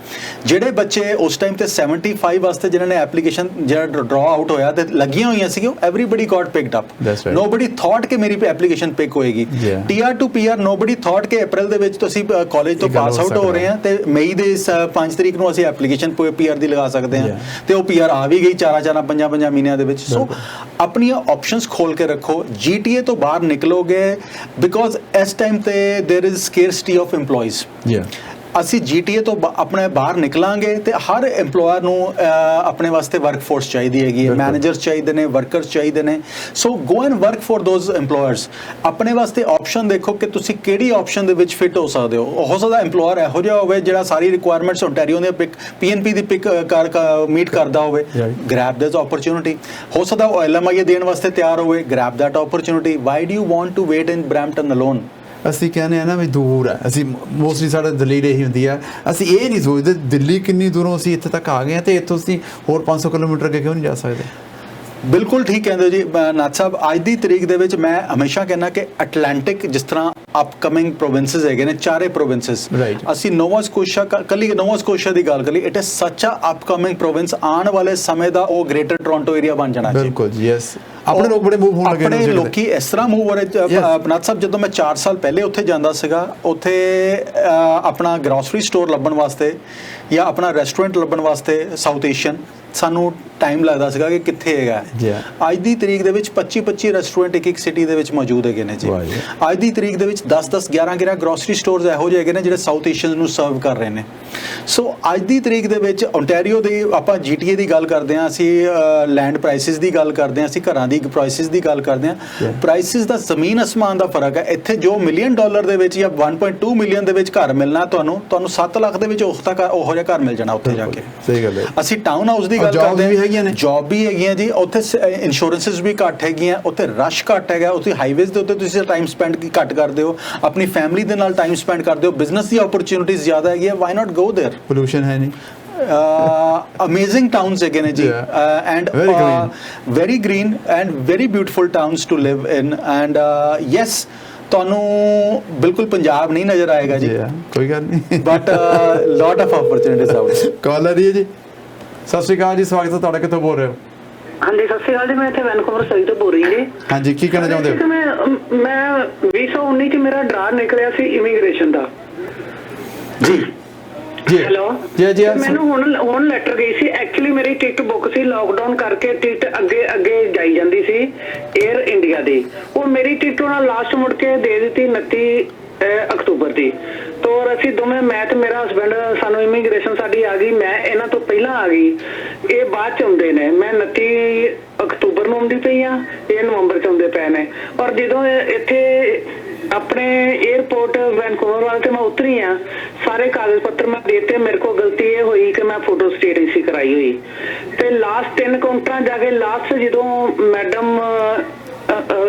ਜਿਹੜੇ ਬੱਚੇ ਉਸ ਟਾਈਮ ਤੇ 75 ਵਾਸਤੇ ਜਿਨ੍ਹਾਂ ਨੇ ਐਪਲੀਕੇਸ਼ਨ ਜਿਹੜਾ ਡਰਾ ਆਊਟ ਹੋਇਆ ਤੇ ਲੱਗੀਆਂ ਹੋਈਆਂ ਸੀ, everybody got picked up. Nobody thought ਕਿ ਮੇਰੀ ਐਪਲੀਕੇਸ਼ਨ ਪਿਕ ਹੋਏਗੀ। TR to PR, nobody thought ਕਿ ਅਪ੍ਰੈਲ ਦੇ ਵਿੱਚ ਤੁਸੀਂ ਕਾਲਜ ਤੋਂ ਪਾਸ ਆਊਟ ਹੋ ਰਹੇ ਆ ਤੇ ਮਈ ਦੇ 5 ਤਰੀਕ ਨੂੰ ਅਸੀਂ ਐਪਲੀਕੇਸ਼ਨ ਪੀਆਰ ਦੀ ਲਗਾ ਸਕਦੇ ਹਾਂ, ਤੇ ਉਹ ਪੀਆਰ ਆ ਵੀ ਗਈ 4 5 ਮਹੀਨਿਆਂ ਦੇ ਵਿੱਚ। ਸੋ ਆਪਣੀਆਂ ਆਪਸ਼ਨਸ ਖੋਲ ਕੇ ਰੱਖੋ। GTA ਤੋਂ ਬਾਹਰ ਨਿਕਲੋਗੇ ਬਿਕੋਜ਼ ਇਸ ਟਾਈਮ ਤੇ ਦੇਰ ਇਜ਼ ਸਕੇਰਸਿਟੀ ਆਫ EMPLOYEES। ਅਸੀਂ GTA ਤੋਂ ਆਪਣੇ ਬਾਹਰ ਨਿਕਲਾਂਗੇ ਤੇ ਹਰ EMPLOYER ਨੂੰ ਆਪਣੇ ਵਾਸਤੇ ਵਰਕਫੋਰਸ ਚਾਹੀਦੀ ਹੈਗੀ ਹੈ, ਮੈਨੇਜਰਸ ਚਾਹੀਦੇ ਨੇ, ਵਰਕਰਸ ਚਾਹੀਦੇ ਨੇ। So go and work for those EMPLOYERS। ਆਪਣੇ ਵਾਸਤੇ ਆਪਸ਼ਨ ਦੇਖੋ ਕਿ ਤੁਸੀਂ ਕਿਹੜੀ ਆਪਸ਼ਨ ਦੇ ਵਿੱਚ ਫਿੱਟ ਹੋ ਸਕਦੇ ਹੋ। ਹੋ ਸਕਦਾ EMPLOYER ਇਹੋ ਜਿਹਾ ਹੋਵੇ ਜਿਹੜਾ ਸਾਰੀ ਰਿਕੁਆਇਰਮੈਂਟਸ ਓਨਟਾਰੀਓ ਦੇ PNP ਦੀ ਮੀਟ ਕਰਦਾ ਹੋਵੇ, ਗ੍ਰੈਬ ਦਿਸ ਓਪਰਚੁਨਿਟੀ। ਹੋ ਸਕਦਾ ਉਹ LMIA ਦੇਣ ਵਾਸਤੇ ਤਿਆਰ ਹੋਵੇ, grab that opportunity. Why do you want to wait in Brampton alone? ਅਸੀਂ ਕਹਿੰਦੇ ਆ ਨਾ ਵੀ ਦੂਰ ਹੈ, ਅਸੀਂ ਮੋਸਟਲੀ ਸਾਡਾ ਦਲੀਲ ਇਹੀ ਹੁੰਦੀ ਆ, ਅਸੀਂ ਇਹ ਨਹੀਂ ਸੋਚਦੇ ਦਿੱਲੀ ਕਿੰਨੀ ਦੂਰੋਂ ਅਸੀਂ ਇੱਥੇ ਤੱਕ ਆ ਗਏ ਹਾਂ ਤੇ ਇੱਥੋਂ ਅਸੀਂ ਹੋਰ 500 ਕਿਲੋਮੀਟਰ ਅੱਗੇ ਕਿਉਂ ਨਹੀਂ ਜਾ ਸਕਦੇ। ਬਿਲਕੁਲ ਠੀਕ ਕਹਿੰਦੇ ਜੀ ਨਾਥ ਸਾਹਿਬ। ਅੱਜ ਦੀ ਤਰੀਕ ਦੇ ਵਿੱਚ ਮੈਂ ਹਮੇਸ਼ਾ ਕਹਿੰਦਾ ਕਿ ਅਟਲਾਂਟਿਕ ਜਿਸ ਤਰ੍ਹਾਂ ਅਪਕਮਿੰਗ ਪ੍ਰੋਵਿੰਸਸ ਹੈਗੇ ਨੇ, 4 ਪ੍ਰੋਵਿੰਸਸ, ਅਸੀਂ ਨੋਵਾ ਸਕੋਸ਼ੀਆ, ਕੱਲੀ ਨੋਵਾ ਸਕੋਸ਼ੀਆ ਦੀ ਗੱਲ ਕਰੀ, ਇਟ ਇਜ਼ ਸੱਚ ਅ ਅਪਕਮਿੰਗ ਪ੍ਰੋਵਿੰਸ। ਆਉਣ ਵਾਲੇ ਸਮੇਂ ਦਾ ਉਹ ਗ੍ਰੇਟਰ ਟੋਰਾਂਟੋ ਏਰੀਆ ਬਣ ਜਾਣਾ। ਬਿਲਕੁਲ ਜੀ, ਯੈਸ। ਆਪਣੇ ਲੋਕ ਬੜੇ ਮੂਵ ਹੋਣ ਲੱਗੇ ਨੇ, ਆਪਣੇ ਲੋਕੀ ਇਸ ਤਰ੍ਹਾਂ ਮੂਵ ਹੋ ਰਹੇ। ਨਾਥ ਸਾਹਿਬ ਜਦੋਂ ਮੈਂ 4 ਸਾਲ ਪਹਿਲੇ ਉੱਥੇ ਜਾਂਦਾ ਸੀਗਾ, ਉੱਥੇ ਆਪਣਾ ਗਰੋਸਰੀ ਸਟੋਰ ਲੱਭਣ ਵਾਸਤੇ ਜਾਂ ਆਪਣਾ ਰੈਸਟੋਰੈਂਟ ਲੱਭਣ ਵਾਸਤੇ ਸਾਊਥ ਏਸ਼ੀਅਨ ਸਾਨੂੰ ਟਾਈਮ ਲੱਗਦਾ ਸੀਗਾ ਕਿ ਕਿੱਥੇ ਹੈਗਾ। ਅੱਜ ਦੀ ਤਰੀਕ ਦੇ ਵਿੱਚ 25 ਰੈਸਟੋਰੈਂਟ ਇੱਕ ਸਿਟੀ ਦੇ ਵਿੱਚ ਮੌਜੂਦ ਹੈਗੇ ਨੇ ਜੀ। ਅੱਜ ਦੀ ਤਰੀਕ ਦੇ ਵਿੱਚ 10 11 ਗਰੋਸਰੀ ਸਟੋਰਸ ਇਹੋ ਜਿਹੇ ਹੈਗੇ ਨੇ ਜਿਹੜੇ ਸਾਊਥ ਏਸ਼ੀਅਨ ਨੂੰ ਸਰਵ ਕਰ ਰਹੇ ਨੇ। ਸੋ ਅੱਜ ਦੀ ਤਰੀਕ ਦੇ ਵਿੱਚ ਓਨਟਾਰੀਓ ਦੇ ਆਪਾਂ GTA ਦੀ ਗੱਲ ਕਰਦੇ ਹਾਂ, ਅਸੀਂ ਲੈਂਡ ਪ੍ਰਾਈਸਿਸ ਦੀ ਗੱਲ ਕਰਦੇ ਹਾਂ, ਅਸੀਂ ਘਰਾਂ ਦੀ ਪ੍ਰਾਈਸਿਸ ਦੀ ਗੱਲ ਕਰਦੇ ਹਾਂ। ਪ੍ਰਾਈਸਿਸ ਦਾ ਜ਼ਮੀਨ ਅਸਮਾਨ ਦਾ ਫਰਕ ਹੈ। ਇੱਥੇ ਜੋ $1 ਮਿਲੀਅਨ ਦੇ ਵਿੱਚ ਜਾਂ 1.2 ਮਿਲੀਅਨ ਦੇ ਵਿੱਚ ਘਰ ਮਿਲਣਾ, ਤੁਹਾਨੂੰ 7 ਲੱਖ ਦੇ ਵਿੱਚ ਉਹੋ ਜਿਹਾ ਘਰ ਮਿਲ ਜਾਣਾ ਉੱਥੇ ਜਾ ਕੇ। ਸਹੀ ਗੱਲ ਹੈ। ਅਸੀਂ ਟਾਊਨ ਹਾਊਸ ਦੀ ਗੱਲ ਕਰਦੇ ਹਾਂ, ਜੌਬ ਵੀ ਹੈਗੀਆਂ ਜੀ ਉੱਥੇ, ਇੰਸ਼ੋਰੈਂਸਿਸ ਵੀ ਘੱਟ ਹੈਗੀਆਂ ਉੱਥੇ, ਰਸ਼ ਘੱਟ ਹੈਗਾ ਉੱਥੇ, ਹਾਈਵੇਜ਼ ਦੇ ਉੱਤੇ ਤੁਸੀਂ ਟਾਈਮ ਸਪੈਂਡ ਘੱਟ ਕਰਦੇ ਹੋ, ਆਪਣੀ ਫੈਮਿਲੀ ਦੇ ਨਾਲ ਟਾਈਮ ਸਪੈਂਡ ਕਰਦੇ ਹੋ, ਬਿਜ਼ਨਸ ਦੀ ਓਪਰਚੁਨਿਟੀਜ਼ ਜ਼ਿਆਦਾ ਹੈਗੀ ਹੈ। Why not go there? Pollution ਹੈ ਨਹੀਂ। Amazing towns again ji, and very green and very beautiful towns to live in, and yes, ਤੁਹਾਨੂੰ ਬਿਲਕੁਲ ਪੰਜਾਬ ਨਹੀਂ ਨਜ਼ਰ ਆਏਗਾ ਜੀ, ਕੋਈ ਗੱਲ ਨਹੀਂ, but lot of opportunities out there। ਕਾਲ ਆ ਰਹੀ ਹੈ ਜੀ। ਸਤਿ ਸ਼੍ਰੀ ਅਕਾਲ ਜੀ, ਸਵਾਗਤ ਹੈ ਤੁਹਾਡਾ। ਕਿੱਥੋਂ ਬੋਲ ਰਹੇ ਹੋ? ਹਾਂਜੀ ਸਤਿ ਸ਼੍ਰੀ ਅਕਾਲ ਜੀ, ਮੈਂ ਇੱਥੇ ਵੈਨਕੂਵਰ ਸਰੀ ਤੋਂ ਬੋਲ ਰਹੀ ਜੀ। ਹਾਂਜੀ ਕੀ ਕਹਿਣਾ ਚਾਹੁੰਦੇ ਹੋ? ਮੈਂ 2019 ਚ ਮੇਰਾ ਡਰਾ ਨਿਕਲਿਆ ਸੀ ਇਮੀਗ੍ਰੇਸ਼ਨ ਦਾ ਜੀ ਜੀ ਹੈਲੋ ਜੀ ਜੀ ਮੈਨੂੰ ਹੁਣ ਲੈਟਰ ਗਈ ਸੀ। ਐਕਚੁਅਲੀ ਮੇਰੀ ਟਿਕਟ ਬੁੱਕ ਸੀ, ਲੋਕਡਾਊਨ ਕਰਕੇ ਟਿਕਟ ਅੱਗੇ ਜਾਈ ਜਾਂਦੀ ਸੀ 에ਅਰ ਇੰਡੀਆ ਦੀ। ਉਹ ਮੇਰੀ ਟਿਕਟ ਉਹਨਾਂ ਲਾਸਟ ਮੁੜ ਕੇ ਦੇ ਦਿੱਤੀ 29 ਅਕਤੂਬਰ ਦੀ। ਤੋਂ ਅਸੀਂ ਦੋਵੇਂ, ਮੈਂ ਤੇ ਮੇਰਾ ਹਸਬੈਂਡ, ਸਾਨੂੰ ਇਮੀਗ੍ਰੇਸ਼ਨ ਸਾਡੀ ਆ ਗਈ। ਮੈਂ ਇਹਨਾਂ ਤੋਂ ਪਹਿਲਾਂ ਆ ਗਈ, ਇਹ ਬਾਅਦ ਚ ਆਉਂਦੇ ਨੇ। ਮੈਂ 29 ਅਕਤੂਬਰ ਨੂੰ ਆਉਂਦੀ ਪਈ ਆ, ਇਹ ਨਵੰਬਰ ਚ ਆਉਂਦੇ ਪਏ ਨੇ। ਔਰ ਜਦੋਂ ਇੱਥੇ ਆਪਣੇ 에ਅਰਪੋਰਟ ਵੈਨਕੂਵਰ ਵਾਲੇ ਤੇ ਮੈਂ ਉਤਰੀ ਆ, ਸਾਰੇ ਕਾਗਜ਼ ਪੱਤਰ ਮੈਂ ਦੇਤੇ। ਮੇਰੇ ਕੋਲ ਗਲਤੀ ਇਹ ਹੋਈ ਕਿ ਮੈਂ ਫੋਟੋ ਸਟੇਟ ਨਹੀਂ ਸੀ ਕਰਾਈ ਹੋਈ। ਤੇ ਲਾਸਟ 3 ਕਾਊਂਟਰਾਂ ਜਾ ਕੇ ਲਾਸਟ ਜਦੋਂ ਮੈਡਮ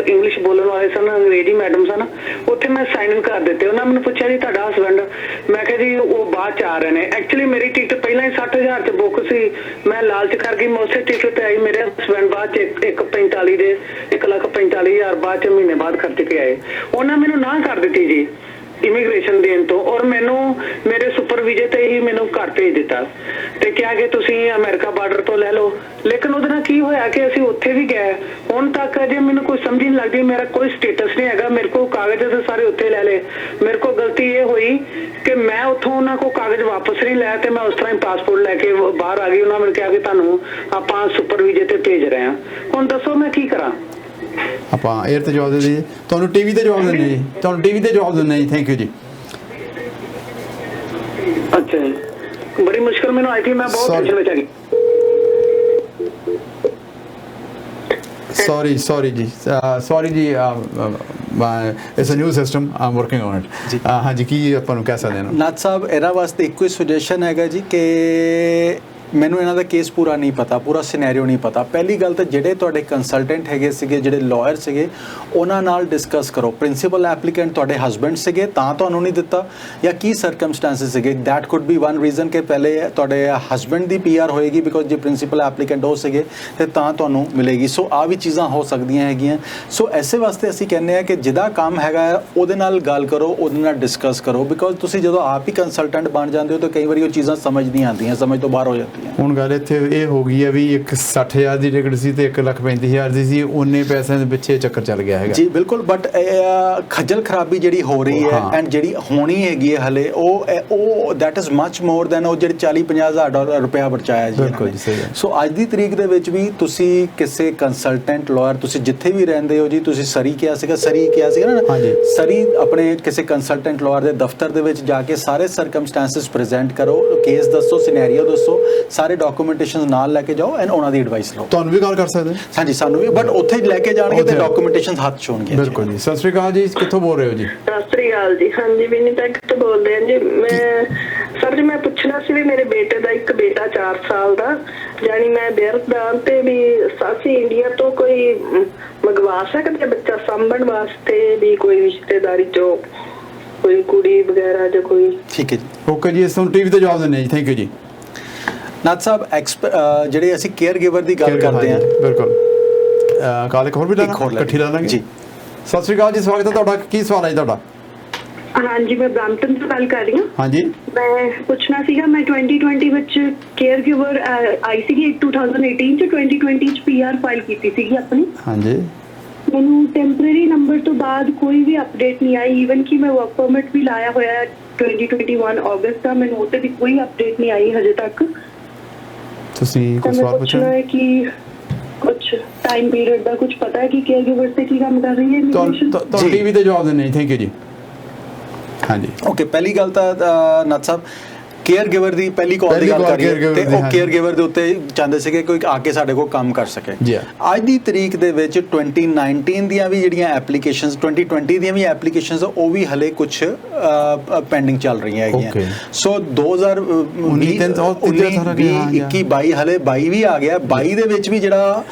ਇੰਗਲਿਸ਼ ਬੋਲਣ ਵਾਲੇ ਸਨ, ਅੰਗਰੇਜ਼ੀ ਮੈਡਮ ਸਨ, ਉੱਥੇ ਮੈਂ ਸਾਈਨ ਇਨ ਕਰ ਦਿੱਤੇ। ਉਹਨਾਂ ਮੈਨੂੰ ਪੁੱਛਿਆ ਜੀ ਤੁਹਾਡਾ ਹਸਬੈਂਡ? ਮੈਂ ਕਿਹਾ ਜੀ ਉਹ ਬਾਅਦ ਚ ਆ ਰਹੇ ਨੇ। ਐਕਚੁਅਲੀ ਮੇਰੀ ਟਿਕਟ ਪਹਿਲਾਂ ਹੀ 60,000 ਚ ਬੁੱਕ ਸੀ। ਮੈਂ ਲਾਲਚ ਕਰ ਗਈ, ਮੈਂ ਉਸੇ ਟਿਕਟ ਤੇ ਆਈ। ਮੇਰੇ ਹਸਬੈਂਡ ਬਾਅਦ ਚ 1,45,000 ਬਾਅਦ ਚ ਮਹੀਨੇ ਬਾਅਦ ਖਰਚ ਕੇ ਆਏ। ਉਹਨਾਂ ਮੈਨੂੰ ਨਾ ਕਰ ਦਿੱਤੀ ਜੀ ਇਮੀਗ੍ਰੇਸ਼ਨ ਦੇਣ ਤੋਂ, ਔਰ ਮੈਨੂੰ ਮੇਰੇ ਸੁਪਰ ਵੀਜ਼ੇ ਤੇ ਹੀ ਮੈਨੂੰ ਘਰ ਭੇਜ ਦਿੱਤਾ ਤੇ ਕਿਹਾ ਕਿ ਤੁਸੀਂ ਅਮਰੀਕਾ ਬਾਰਡਰ ਤੋਂ ਲੈ ਲਓ। ਲੇਕਿਨ ਉਹਦੇ ਨਾਲ ਕੀ ਹੋਇਆ ਕਿ ਅਸੀਂ ਉੱਥੇ ਵੀ ਗਏ, ਹੁਣ ਤੱਕ ਅਜੇ ਮੈਨੂੰ ਕੋਈ ਸਮਝ ਨਹੀਂ ਲੱਗਦੀ। ਮੇਰਾ ਕੋਈ ਸਟੇਟਸ ਨਹੀਂ ਹੈਗਾ, ਮੇਰੇ ਕੋਲ ਕਾਗਜ਼ ਤੇ ਸਾਰੇ ਉੱਥੇ ਲੈ ਲਏ। ਮੇਰੇ ਕੋਲ ਗਲਤੀ ਇਹ ਹੋਈ ਕਿ ਮੈਂ ਉੱਥੋਂ ਉਹਨਾਂ ਕੋਲ ਕਾਗਜ਼ ਵਾਪਸ ਨਹੀਂ ਲਿਆ ਤੇ ਮੈਂ ਉਸ ਤਰ੍ਹਾਂ ਹੀ ਪਾਸਪੋਰਟ ਲੈ ਕੇ ਬਾਹਰ ਆ ਗਈ। ਉਹਨਾਂ ਮੈਨੂੰ ਕਿਹਾ ਕਿ ਤੁਹਾਨੂੰ ਆਪਾਂ ਸੁਪਰ ਵੀਜ਼ੇ ਤੇ ਭੇਜ ਰਹੇ ਹਾਂ। ਹੁਣ ਦੱਸੋ ਮੈਂ ਕੀ ਕਰਾਂ? ਆਪਾਂ 에ਅਰ ਤੇ ਜਵਾਬ ਦੇ ਦਈਏ, ਤੁਹਾਨੂੰ ਟੀਵੀ ਤੇ ਜਵਾਬ ਦਿੰਦੇ ਜੀ, ਤੁਹਾਨੂੰ ਟੀਵੀ ਤੇ ਜਵਾਬ ਦਿੰਦੇ ਜੀ। ਥੈਂਕ ਯੂ ਜੀ। ਅੱਛਾ ਜੀ, ਬੜੀ ਮੁਸ਼ਕਲ ਮੈਨੂੰ ਆਈ ਥੀ, ਮੈਂ ਬਹੁਤ ਟੈਨਸ਼ਨ ਵਿੱਚ ਆ ਗਈ। sorry ji, it's a new system, I'm working on it। ਹਾਂਜੀ ਕੀ ਆਪਾਂ ਨੂੰ ਕਹਿ ਸਕਦੇ ਹਾਂ? ਨਾਥ ਸਾਹਿਬ, ਇਹਨਾਂ ਵਾਸਤੇ ਇੱਕੋ ਹੀ ਸੁਜੈਸ਼ਨ ਹੈਗਾ ਜੀ ਕਿ ਮੈਨੂੰ ਇਹਨਾਂ ਦਾ ਕੇਸ ਪੂਰਾ ਨਹੀਂ ਪਤਾ, ਪੂਰਾ ਸਿਨੈਰੀਓ ਨਹੀਂ ਪਤਾ। ਪਹਿਲੀ ਗੱਲ ਤਾਂ ਜਿਹੜੇ ਤੁਹਾਡੇ ਕੰਸਲਟੈਂਟ ਹੈਗੇ ਸੀਗੇ, ਜਿਹੜੇ ਲਾਇਰ ਸੀਗੇ, ਉਹਨਾਂ ਨਾਲ ਡਿਸਕਸ ਕਰੋ। ਪ੍ਰਿੰਸੀਪਲ ਐਪਲੀਕੈਂਟ ਤੁਹਾਡੇ ਹਸਬੈਂਡ ਸੀਗੇ ਤਾਂ ਤੁਹਾਨੂੰ ਨਹੀਂ ਦਿੱਤਾ, ਜਾਂ ਕੀ ਸਰਕਮਸਟੈਂਸਿਸ ਸੀਗੇ? That could B one reason ਕਿ ਪਹਿਲੇ ਤੁਹਾਡੇ ਹਸਬੈਂਡ ਦੀ PR ਹੋਏਗੀ, ਬਿਕੋਜ਼ ਜੇ ਪ੍ਰਿੰਸੀਪਲ ਐਪਲੀਕੈਂਟ ਹੋ ਸੀਗੇ ਤੇ ਤਾਂ ਤੁਹਾਨੂੰ ਮਿਲੇਗੀ। ਸੋ ਆ ਵੀ ਚੀਜ਼ਾਂ ਹੋ ਸਕਦੀਆਂ ਹੈਗੀਆਂ। ਸੋ ਐਸੇ ਵਾਸਤੇ ਅਸੀਂ ਕਹਿੰਦੇ ਹਾਂ ਕਿ ਜਿਹਦਾ ਕੰਮ ਹੈਗਾ ਉਹਦੇ ਨਾਲ ਗੱਲ ਕਰੋ, ਉਹਦੇ ਨਾਲ ਡਿਸਕਸ ਕਰੋ, ਬਿਕੋਜ਼ ਤੁਸੀਂ ਜਦੋਂ ਆਪ ਹੀ ਕੰਸਲਟੈਂਟ ਬਣ ਜਾਂਦੇ ਹੋ ਤਾਂ ਕਈ ਵਾਰੀ ਉਹ ਚੀਜ਼ਾਂ ਸਮਝ ਨਹੀਂ ਆਉਂਦੀਆਂ, ਸਮਝ ਤੋਂ ਬਾਹਰ ਹੋ ਜਾਂਦੀਆਂ। ਹੁਣ ਗੱਲ ਇੱਥੇ ਇਹ ਹੋ ਗਈ ਹੈ ਵੀ ਇੱਕ 60,000 ਦੀ ਟਿਕਟ ਸੀ ਤੇ 1,35,000 ਦੀ ਸੀ, ਉਹਨੇ ਪੈਸਿਆਂ ਦੇ ਪਿੱਛੇ ਚੱਕਰ ਚੱਲ ਗਿਆ ਹੈਗਾ ਜੀ। ਬਿਲਕੁਲ, ਬਟ ਖੱਜਲ ਖਰਾਬੀ ਜਿਹੜੀ ਹੋ ਰਹੀ ਹੈ ਐਂਡ ਜਿਹੜੀ ਹੋਣੀ ਹੈਗੀ ਹੈ ਹਲੇ, ਉਹ that is much more than ਉਹ ਜਿਹੜੇ 40-50,000 ਰੁਪਇਆ ਬਚਾਇਆ ਜੀ। ਬਿਲਕੁਲ ਜੀ, ਸਹੀ ਹੈ। ਸੋ ਅੱਜ ਦੀ ਤਰੀਕ ਦੇ ਵਿੱਚ ਵੀ ਤੁਸੀਂ ਕਿਸੇ ਕੰਸਲਟੈਂਟ ਲਾਇਰ, ਤੁਸੀਂ ਜਿੱਥੇ ਵੀ ਰਹਿੰਦੇ ਹੋ ਜੀ, ਤੁਸੀਂ ਸਰੀ ਕਿਹਾ ਸੀਗਾ ਨਾ, ਸਰੀ ਆਪਣੇ ਕਿਸੇ ਕੰਸਲਟੈਂਟ ਲਾਇਰ ਦੇ ਦਫ਼ਤਰ ਦੇ ਵਿੱਚ ਜਾ ਕੇ ਸਾਰੇ ਸਰਕਮਸਟੈਂਸਿਸ ਪ੍ਰੈਜ਼ੈਂਟ ਕਰੋ, ਕੇਸ ਦੱਸੋ, ਸਿਨੈਰੀਓ ਦੱਸੋ, ਸਾਰੇ ਡਾਕੂਮੈਂਟੇਸ਼ਨ ਨਾਲ ਲੈ ਕੇ ਜਾਓ ਐਂਡ ਉਹਨਾਂ ਦੀ ਐਡਵਾਈਸ ਲਓ। ਤੁਹਾਨੂੰ ਵੀ ਕਾਲ ਕਰ ਸਕਦੇ? ਹਾਂਜੀ, ਸਾਨੂੰ ਵੀ, ਬਟ ਉੱਥੇ ਲੈ ਕੇ ਜਾਣਗੇ ਤੇ ਡਾਕੂਮੈਂਟੇਸ਼ਨ ਹੱਥ 'ਚ ਹੋਣਗੇ। ਬਿਲਕੁਲ ਜੀ। ਸਤਿ ਸ਼੍ਰੀ ਅਕਾਲ ਜੀ, ਕਿੱਥੋਂ ਬੋਲ ਰਹੇ ਹੋ ਜੀ? ਸਤਿ ਸ਼੍ਰੀ ਅਕਾਲ ਜੀ। ਹਾਂਜੀ, ਵਿਨੀਪੈਗ ਤੋਂ ਬੋਲਦੇ ਹਾਂ ਜੀ। ਸਰ ਜੀ, ਮੈਂ ਪੁੱਛਣਾ ਸੀ ਵੀ ਮੇਰੇ ਬੇਟੇ ਦਾ, ਇੱਕ ਬੇਟਾ 4 ਸਾਲ ਦਾ, ਜਾਨੀ ਮੈਂ ਬਿਰਧਦਾਨ ਤੇ ਵੀ ਅਸੀਂ ਇੰਡੀਆ ਤੋਂ ਕੋਈ ਮੰਗਵਾ ਸਕਦੇ ਬੱਚਾ ਸਾਂਭਣ ਵਾਸਤੇ, ਵੀ ਕੋਈ ਰਿਸ਼ਤੇਦਾਰੀ ਚੋਂ ਕੋਈ ਕੁੜੀ ਵਗੈਰਾ ਜਾਂ ਕੋਈ? ਠੀਕ ਹੈ ਜੀ, ਓਕੇ ਜੀ, ਇਸ ਨੂੰ ਟੀਵੀ ਤੇ ਜਵਾਬ ਦਿੰਦੇ ਜੀ। ਥੈਂਕ ਯੂ ਜੀ। ਨਾਥ ਸਾਹਿਬ, ਜਿਹੜੇ ਅਸੀਂ ਕੇਅਰ ਗਿਵਰ ਦੀ ਗੱਲ ਕਰਦੇ ਹਾਂ, ਬਿਲਕੁਲ ਕਾਲ ਇੱਕ ਹੋਰ ਵੀ ਇਕੱਠੀ ਲਾ ਲਾਂਗੇ ਜੀ। ਸਤਿ ਸ਼੍ਰੀ ਅਕਾਲ ਜੀ, ਸਵਾਗਤ ਹੈ ਤੁਹਾਡਾ। ਕੀ ਸਵਾਲ ਹੈ ਜੀ ਤੁਹਾਡਾ? ਹਾਂਜੀ, ਮੈਂ ਬ੍ਰੈਂਪਟਨ ਤੋਂ ਗੱਲ ਕਰ ਰਹੀ ਹਾਂ। ਹਾਂਜੀ, ਮੈਂ ਪੁੱਛਣਾ ਸੀਗਾ, ਮੈਂ 2020 ਵਿੱਚ ਕੇਅਰ ਗਿਵਰ ਆਈ ਸੀਗੀ 2018 ਚ, 2020 ਚ PR ਫਾਈਲ ਕੀਤੀ ਸੀਗੀ ਆਪਣੀ। ਹਾਂਜੀ, ਮੈਨੂੰ ਟੈਂਪਰੇਰੀ ਨੰਬਰ ਤੋਂ ਬਾਅਦ ਕੋਈ ਵੀ ਅਪਡੇਟ ਨਹੀਂ ਆਈ। ਈਵਨ ਕਿ ਮੈਂ ਵਰਕ ਪਰਮਿਟ ਵੀ ਲਾਇਆ ਹੋਇਆ 2021 ਅਗਸਤ ਦਾ, ਮੈਨੂੰ ਉਹਤੇ ਵੀ ਕੋਈ ਅਪਡੇਟ ਨਹੀਂ ਆਈ ਹਜੇ ਤੱਕ। ਤੁਸੀਂ ਕੋਈ ਸਵਾਲ ਪੁੱਛਣਾ ਹੈ ਕਿ ਕੁਝ ਟਾਈਮ ਪੀਰੀਅਡ ਦਾ ਕੁਝ ਪਤਾ ਹੈ ਕਿ ਕੇਅਰ ਗਿਵਰ ਤੇ ਕੀ ਕੰਮ ਕਰ ਰਹੀ ਹੈ? ਤੁਹਾਨੂੰ ਟੀਵੀ ਤੇ ਜਵਾਬ ਦਿੰਦੇ ਜੀ। ਥੈਂਕ ਯੂ ਜੀ। ਹਾਂਜੀ, ਓਕੇ, ਪਹਿਲੀ ਗੱਲ ਤਾਂ ਨਾਥ ਸਾਹਿਬ, ਕੇਅਰ ਗਿਵਰ ਦੀ ਪਹਿਲੀ ਕਾਲ ਦੀ ਗੱਲ ਕਰੀਏ ਤੇ ਉਹ ਕੇਅਰ ਗਿਵਰ ਦੇ ਉੱਤੇ ਚਾਹੁੰਦੇ ਸੀਗੇ ਕੋਈ ਆ ਕੇ ਸਾਡੇ ਕੋਲ ਕੰਮ ਕਰ ਸਕੇ। ਅੱਜ ਦੀ ਤਰੀਕ ਦੇ ਵਿੱਚ 2019 ਦੀਆਂ ਵੀ ਜਿਹੜੀਆਂ ਐਪਲੀਕੇਸ਼ਨਸ, 2020 ਦੀਆਂ ਵੀ ਐਪਲੀਕੇਸ਼ਨਸ, ਉਹ ਵੀ ਹਲੇ ਕੁਝ ਪੈਂਡਿੰਗ ਚੱਲ ਰਹੀਆਂ ਹੈਗੀਆਂ। ਸੋ 2019, 21, 22 ਹਲੇ 22 ਵੀ ਆ ਗਿਆ। 22 ਦੇ ਵਿੱਚ ਵੀ ਜਿਹੜਾ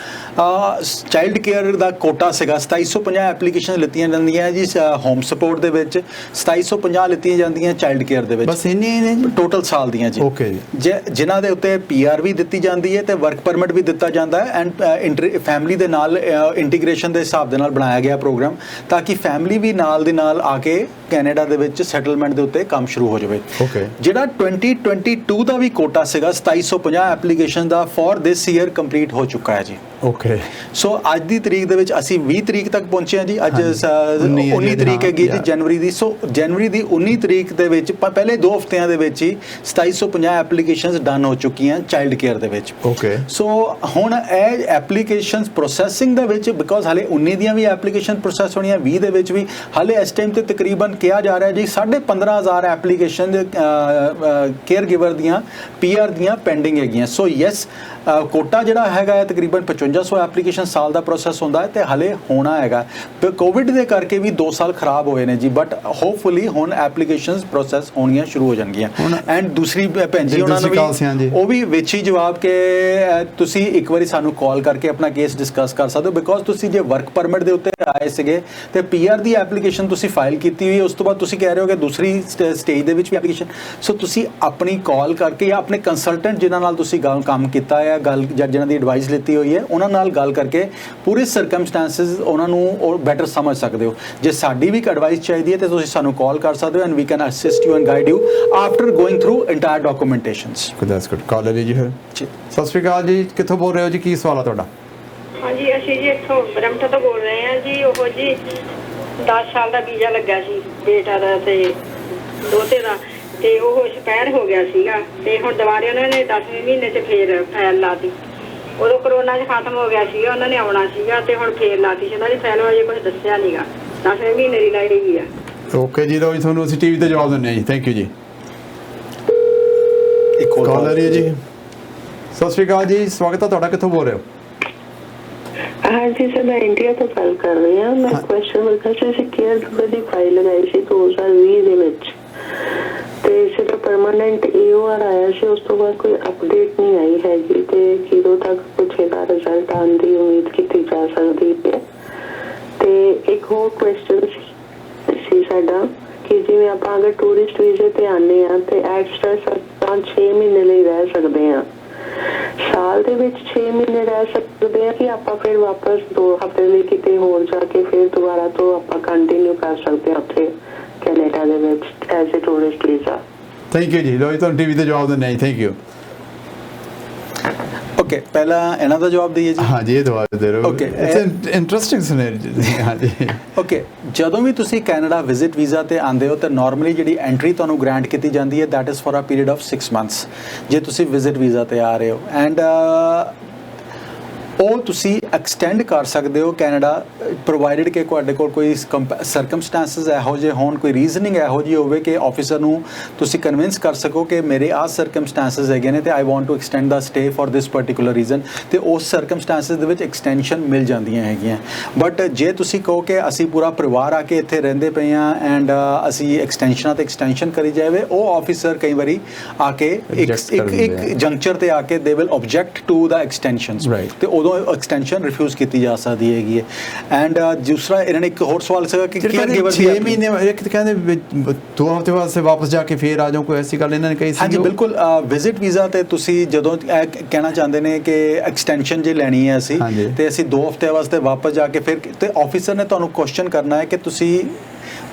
ਚਾਈਲਡ ਕੇਅਰ ਦਾ ਕੋਟਾ ਸੀਗਾ, 2750 ਐਪਲੀਕੇਸ਼ਨ ਲਿੱਤੀਆਂ ਜਾਂਦੀਆਂ ਜੀ ਹੋਮ ਸਪੋਰਟ ਦੇ ਵਿੱਚ, 2750 ਲਿੱਤੀਆਂ ਜਾਂਦੀਆਂ ਚਾਈਲਡ ਕੇਅਰ ਦੇ ਵਿੱਚ। ਬਸ ਇੰਨੇ ਨੇ ਟੋਟਲ ਸਾਲ ਦੀਆਂ ਜੀ ਓਕੇ ਜੀ, ਜਿਨ੍ਹਾਂ ਦੇ ਉੱਤੇ PR ਵੀ ਦਿੱਤੀ ਜਾਂਦੀ ਹੈ ਤੇ ਵਰਕ ਪਰਮਿਟ ਵੀ ਦਿੱਤਾ ਜਾਂਦਾ ਹੈ ਐਂਡ ਫੈਮਿਲੀ ਦੇ ਨਾਲ ਇੰਟੀਗ੍ਰੇਸ਼ਨ ਦੇ ਹਿਸਾਬ ਦੇ ਨਾਲ ਬਣਾਇਆ ਗਿਆ ਪ੍ਰੋਗਰਾਮ ਤਾਂ ਕਿ ਫੈਮਿਲੀ ਵੀ ਨਾਲ ਦੇ ਨਾਲ ਆ ਕੇ ਕੈਨੇਡਾ ਦੇ ਵਿੱਚ ਸੈਟਲਮੈਂਟ ਦੇ ਉੱਤੇ ਕੰਮ ਸ਼ੁਰੂ ਹੋ ਜਾਵੇ। ਓਕੇ, ਜਿਹੜਾ 2022 ਦਾ ਵੀ ਕੋਟਾ ਸੀਗਾ 2750 application the for this year complete ਹੋ ਚੁੱਕਾ ਹੈ ਜੀ। ਓਕੇ, ਸੋ ਅੱਜ ਦੀ ਤਰੀਕ ਦੇ ਵਿੱਚ ਅਸੀਂ 20 ਤਰੀਕ ਤੱਕ ਪਹੁੰਚੇ ਹਾਂ ਜੀ। ਅੱਜ 19 ਤਰੀਕ ਹੈਗੀ ਜੀ ਜਨਵਰੀ ਦੀ। ਸੋ ਜਨਵਰੀ ਦੀ 19 ਤਰੀਕ ਦੇ ਵਿੱਚ ਪਹਿਲੇ 2 ਹਫ਼ਤਿਆਂ ਦੇ ਵਿੱਚ ਹੀ 2750 ਐਪਲੀਕੇਸ਼ਨਸ ਡਨ ਹੋ ਚੁੱਕੀਆਂ ਚਾਈਲਡ ਕੇਅਰ ਦੇ ਵਿੱਚ। ਓਕੇ, ਸੋ ਹੁਣ ਇਹ ਐਪਲੀਕੇਸ਼ਨਸ ਪ੍ਰੋਸੈਸਿੰਗ ਦੇ ਵਿੱਚ ਬਿਕੋਜ਼ ਹਾਲੇ 19 ਦੀਆਂ ਵੀ ਐਪਲੀਕੇਸ਼ਨ ਪ੍ਰੋਸੈਸ ਹੋਣੀਆਂ 20 ਦੇ ਵਿੱਚ ਵੀ ਹਾਲੇ ਇਸ ਟਾਈਮ ਤੇ ਤਕਰੀਬਨ ਕਿਹਾ ਜਾ ਰਿਹਾ ਜੀ 15,500 ਐਪਲੀਕੇਸ਼ਨ ਕੇਅਰ ਗਿਵਰ ਦੀਆਂ PR ਦੀਆਂ ਪੈਂਡਿੰਗ ਹੈਗੀਆਂ। ਸੋ ਯੈਸ ਕੋਟਾ ਜਿਹੜਾ ਹੈਗਾ ਹੈ ਤਕਰੀਬਨ 5500 ਐਪਲੀਕੇਸ਼ਨ ਸਾਲ ਦਾ ਪ੍ਰੋਸੈਸ ਹੁੰਦਾ ਹੈ ਤੇ ਹਲੇ ਹੋਣਾ ਹੈਗਾ। ਕੋਵਿਡ ਦੇ ਕਰਕੇ ਵੀ 2 ਸਾਲ ਖਰਾਬ ਹੋਏ ਨੇ ਜੀ ਬਟ ਹੋਪਫੁਲੀ ਹੁਣ ਐਪਲੀਕੇਸ਼ਨਸ ਪ੍ਰੋਸੈਸ ਹੋਣੀਆਂ ਸ਼ੁਰੂ ਹੋ ਜਾਣਗੀਆਂ। ਐਂਡ ਦੂਸਰੀ ਭੈਣ ਜੀ ਉਹਨਾਂ ਨੂੰ ਵੀ ਉਹ ਵੀ ਵਿੱਚ ਹੀ ਜਵਾਬ ਕਿ ਤੁਸੀਂ ਇੱਕ ਵਾਰੀ ਸਾਨੂੰ ਕਾਲ ਕਰਕੇ ਆਪਣਾ ਕੇਸ ਡਿਸਕਸ ਕਰ ਸਕਦੇ ਹੋ ਬਿਕੋਜ਼ ਤੁਸੀਂ ਜੇ ਵਰਕ ਪਰਮਿਟ ਦੇ ਉੱਤੇ ਆਏ ਸੀਗੇ ਤੇ PR ਦੀ ਐਪਲੀਕੇਸ਼ਨ ਤੁਸੀਂ ਫਾਈਲ ਕੀਤੀ ਹੋਈ ਉਸ ਤੋਂ ਬਾਅਦ ਤੁਸੀਂ ਕਹਿ ਰਹੇ ਹੋ ਕਿ ਦੂਸਰੀ ਸਟੇਜ ਦੇ ਵਿੱਚ ਵੀ ਐਪਲੀਕੇਸ਼ਨ। ਸੋ ਤੁਸੀਂ ਆਪਣੀ ਕਾਲ ਕਰਕੇ ਜਾਂ ਆਪਣੇ ਕੰਸਲਟੈਂਟ ਜਿਨ੍ਹਾਂ ਨਾਲ ਤੁਸੀਂ ਕੰਮ ਕੀਤਾ ਹੈ ਗੱਲ ਜਾਂ ਜਿਹਨਾਂ ਦੀ ਐਡਵਾਈਸ ਲਿੱਤੀ ਹੋਈ ਹੈ ਉਹਨਾਂ ਨਾਲ ਗੱਲ ਕਰਕੇ ਪੂਰੇ ਸਰਕਮਸਟੈਂਸਸ ਉਹਨਾਂ ਨੂੰ ਉਹ ਬੈਟਰ ਸਮਝ ਸਕਦੇ ਹੋ। ਜੇ ਸਾਡੀ ਵੀ ਐਡਵਾਈਸ ਚਾਹੀਦੀ ਹੈ ਤੇ ਤੁਸੀਂ ਸਾਨੂੰ ਕਾਲ ਕਰ ਸਕਦੇ ਹੋ and we can assist you and guide you after going through entire documentations. That's good. Call ਲਈ ਜੀ ਫਿਰ ਸਤਿ ਸ਼੍ਰੀ ਅਕਾਲ ਜੀ, ਕਿੱਥੋਂ ਬੋਲ ਰਹੇ ਹੋ ਜੀ, ਕੀ ਸਵਾਲ ਆ ਤੁਹਾਡਾ? ਹਾਂਜੀ ਅਸੀਂ ਜੀ ਇੱਥੋਂ ਬਰਮਟਾ ਤੋਂ ਬੋਲ ਰਹੇ ਹਾਂ ਜੀ। ਉਹ ਜੀ 10 ਸਾਲ ਦਾ ਵੀਜ਼ਾ ਲੱਗਾ ਸੀ ਬੇਟਾ ਦਾ ਤੇ ਦੋਤੇ ਦਾ ਤੇ ਉਹ ਐਕਸਪਾਇਰ ਹੋ ਗਿਆ ਸੀਗਾ ਤੇ ਹੁਣ ਦੁਬਾਰਾ ਉਹਨਾਂ ਨੇ 10ਵੇਂ ਮਹੀਨੇ 'ਚ ਫੇਰ ਫਾਈਲ ਲਾਤੀ। ਉਦੋਂ ਕਰੋਨਾ 'ਚ ਖਤਮ ਹੋ ਗਿਆ ਸੀਗਾ ਉਹਨਾਂ ਨੇ ਆਉਣਾ ਸੀਗਾ ਤੇ ਹੁਣ ਫੇਰ ਲਾਤੀ ਸੀ। ਉਹਨਾਂ ਦੀ ਫਾਈਲ ਅਜੇ ਕੁਝ ਦੱਸਿਆ ਨਹੀਂਗਾ 10ਵੇਂ ਮਹੀਨੇ ਦੀ ਲਾਈ ਰਹੀ ਆ। ਓਕੇ ਜੀ, ਲਓ ਜੀ ਤੁਹਾਨੂੰ ਅਸੀਂ TV ਤੇ ਜਵਾਬ ਦਿੰਦੇ ਹਾਂ ਜੀ। ਥੈਂਕ ਯੂ ਜੀ। ਇੱਕ ਹੋਰ ਕਾਲ ਆ ਰਹੀ ਹੈ ਜੀ। ਸਤਿ ਸ਼੍ਰੀ ਅਕਾਲ ਜੀ, ਸਵਾਗਤ ਹੈ ਤੁਹਾਡਾ, ਕਿੱਥੋਂ ਬੋਲ ਰਹੇ ਹੋ? ਹਾਂਜੀ ਸਰ ਮੈਂ ਇੰਡੀਆ ਤੋਂ ਗੱਲ ਕਰ ਰਹੀ ਹਾਂ। ਮੈਂ ਕੁਐਸਚਨ ਪੁੱਛਣਾ ਸੀ ਅਸੀਂ ਕੇਅਰ ਗਿਵਰ ਦੀ ਫਾਈਲ ਲਗਾਈ ਸੀ 2020 ਦੇ ਵਿੱਚ ਤੇ ਸਿਰਫ ਪਰਮਾਨੈਂਟ AOR ਆਇਆ ਸੀ, ਉਸ ਤੋਂ ਬਾਅਦ ਕੋਈ ਅਪਡੇਟ ਨਹੀਂ ਆਈ ਹੈਗੀ ਤੇ ਕਿਦੋਂ ਤੱਕ ਕੁਛ ਇਹਦਾ ਰਿਜ਼ਲਟ ਆਉਣ ਦੀ ਉਮੀਦ ਕੀਤੀ ਜਾ ਸਕਦੀ ਹੈ? ਤੇ ਇੱਕ ਹੋਰ ਕੁਐਸਚਨ ਸੀ ਸਾਡਾ ਕਿ ਜਿਵੇਂ ਆਪਾਂ ਅਗਰ ਟੂਰਿਸਟ ਵੀਜ਼ੇ ਤੇ ਆਉਂਦੇ ਹਾਂ ਤੇ ਐਕਸਟਰਾ 6 ਮਹੀਨੇ ਲਈ ਰਹਿ ਸਕਦੇ ਹਾਂ, ਸਾਲ ਦੇ ਵਿੱਚ 6 ਮਹੀਨੇ ਰਹਿ ਸਕਦੇ ਆ ਕਿ ਆਪਾਂ ਫਿਰ ਵਾਪਸ 2 ਹਫ਼ਤੇ ਲਈ ਕਿਤੇ ਹੋਰ ਜਾ ਕੇ ਫਿਰ ਦੁਬਾਰਾ ਤੋਂ ਆਪਾਂ ਕੰਟੀਨਿਊ ਕਰ ਸਕਦੇ ਆ ਉੱਥੇ ਕੈਨੇਡਾ ਦੇ ਵਿੱਚ as a tourist visa? Thank you ji, ਲਓ ਜੀ ਤੁਹਾਨੂੰ TV ਤੇ ਜਵਾਬ ਦਿੰਦੇ ਹਾਂ ਜੀ। Thank you. ਓਕੇ, ਪਹਿਲਾਂ ਇਹਨਾਂ ਦਾ ਜਵਾਬ ਦਈਏ ਜੀ। ਹਾਂਜੀ ਇਹ ਜਵਾਬ ਦੇ ਰਹੇ ਹੋ। Okay, it's interesting scenario. ਹਾਂਜੀ ਓਕੇ, ਜਦੋਂ ਵੀ ਤੁਸੀਂ ਕੈਨੇਡਾ ਵਿਜ਼ਿਟ ਵੀਜ਼ਾ ਤੇ ਆਉਂਦੇ ਹੋ ਤਾਂ ਨਾਰਮਲੀ ਜਿਹੜੀ ਐਂਟਰੀ ਤੁਹਾਨੂੰ ਗ੍ਰਾਂਟ ਕੀਤੀ ਜਾਂਦੀ ਹੈ that is for a period of 6 months ਜੇ ਤੁਸੀਂ ਵਿਜ਼ਿਟ ਵੀਜ਼ਾ ਤੇ ਆ ਰਹੇ ਹੋ ਐਂਡ ਉਹ ਤੁਸੀਂ ਐਕਸਟੈਂਡ ਕਰ ਸਕਦੇ ਹੋ ਕੈਨੇਡਾ ਪ੍ਰੋਵਾਈਡਡ ਕਿ ਤੁਹਾਡੇ ਕੋਲ ਕੋਈ ਸਰਕਮਸਟੈਂਸਸ ਇਹੋ ਜਿਹੇ ਹੋਣ, ਕੋਈ ਰੀਜ਼ਨਿੰਗ ਇਹੋ ਜਿਹੀ ਹੋਵੇ ਕਿ ਆਫਿਸਰ ਨੂੰ ਤੁਸੀਂ ਕਨਵਿੰਸ ਕਰ ਸਕੋ ਕਿ ਮੇਰੇ ਆਹ ਸਰਕਮਸਟੈਂਸਸ ਹੈਗੇ ਨੇ ਤੇ I want to extend the stay for this particular reason ਤੇ ਉਸ ਸਰਕਮਸਟੈਂਸਸ ਦੇ ਵਿੱਚ ਐਕਸਟੈਂਸ਼ਨ ਮਿਲ ਜਾਂਦੀਆਂ ਹੈਗੀਆਂ। ਬਟ ਜੇ ਤੁਸੀਂ ਕਹੋ ਕਿ ਅਸੀਂ ਪੂਰਾ ਪਰਿਵਾਰ ਆ ਕੇ ਇੱਥੇ ਰਹਿੰਦੇ ਪਏ ਹਾਂ ਐਂਡ ਅਸੀਂ ਐਕਸਟੈਂਸ਼ਨਾਂ ਤੇ ਐਕਸਟੈਂਸ਼ਨ ਕਰੀ ਜਾਵੇ, ਉਹ ਆਫਿਸਰ ਕਈ ਵਾਰੀ ਆ ਕੇ ਇੱਕ ਜੰਕਚਰ ਤੇ ਆ ਕੇ they will object to the extensions ਤੇ ਉਦੋਂ ਐਕਸਟੈਂਸ਼ਨ ਰਿਫਿਊਜ਼ ਕੀਤੀ ਜਾ ਸਕਦੀ ਹੈਗੀ ਹੈ। ਐਂਡ ਦੂਸਰਾ ਇਹਨਾਂ ਨੇ ਇੱਕ ਹੋਰ ਸਵਾਲ ਸੀਗਾ ਕਿ ਕੇਅਰ ਗਿਵਰ 6 ਮਹੀਨੇ ਇੱਕ ਕਹਿੰਦੇ 2 ਹਫ਼ਤੇ ਬਾਅਦ ਸੇ ਵਾਪਸ ਜਾ ਕੇ ਫੇਰ ਆ ਜਾਓ, ਕੋਈ ਐਸੀ ਗੱਲ ਇਹਨਾਂ ਨੇ ਕਹੀ ਸੀ? ਹਾਂਜੀ ਬਿਲਕੁਲ, ਵਿਜ਼ਿਟ ਵੀਜ਼ਾ ਤੇ ਤੁਸੀਂ ਜਦੋਂ ਕਹਿਣਾ ਚਾਹੁੰਦੇ ਨੇ ਕਿ ਐਕਸਟੈਂਸ਼ਨ ਜੇ ਲੈਣੀ ਹੈ ਅਸੀਂ ਤੇ ਅਸੀਂ 2 ਹਫ਼ਤੇ ਵਾਸਤੇ ਵਾਪਸ ਜਾ ਕੇ ਫਿਰ ਤੇ ਆਫਿਸਰ ਨੇ ਤੁਹਾਨੂੰ ਕੁਐਸਚਨ ਕਰਨਾ ਹੈ ਕਿ ਤੁਸੀਂ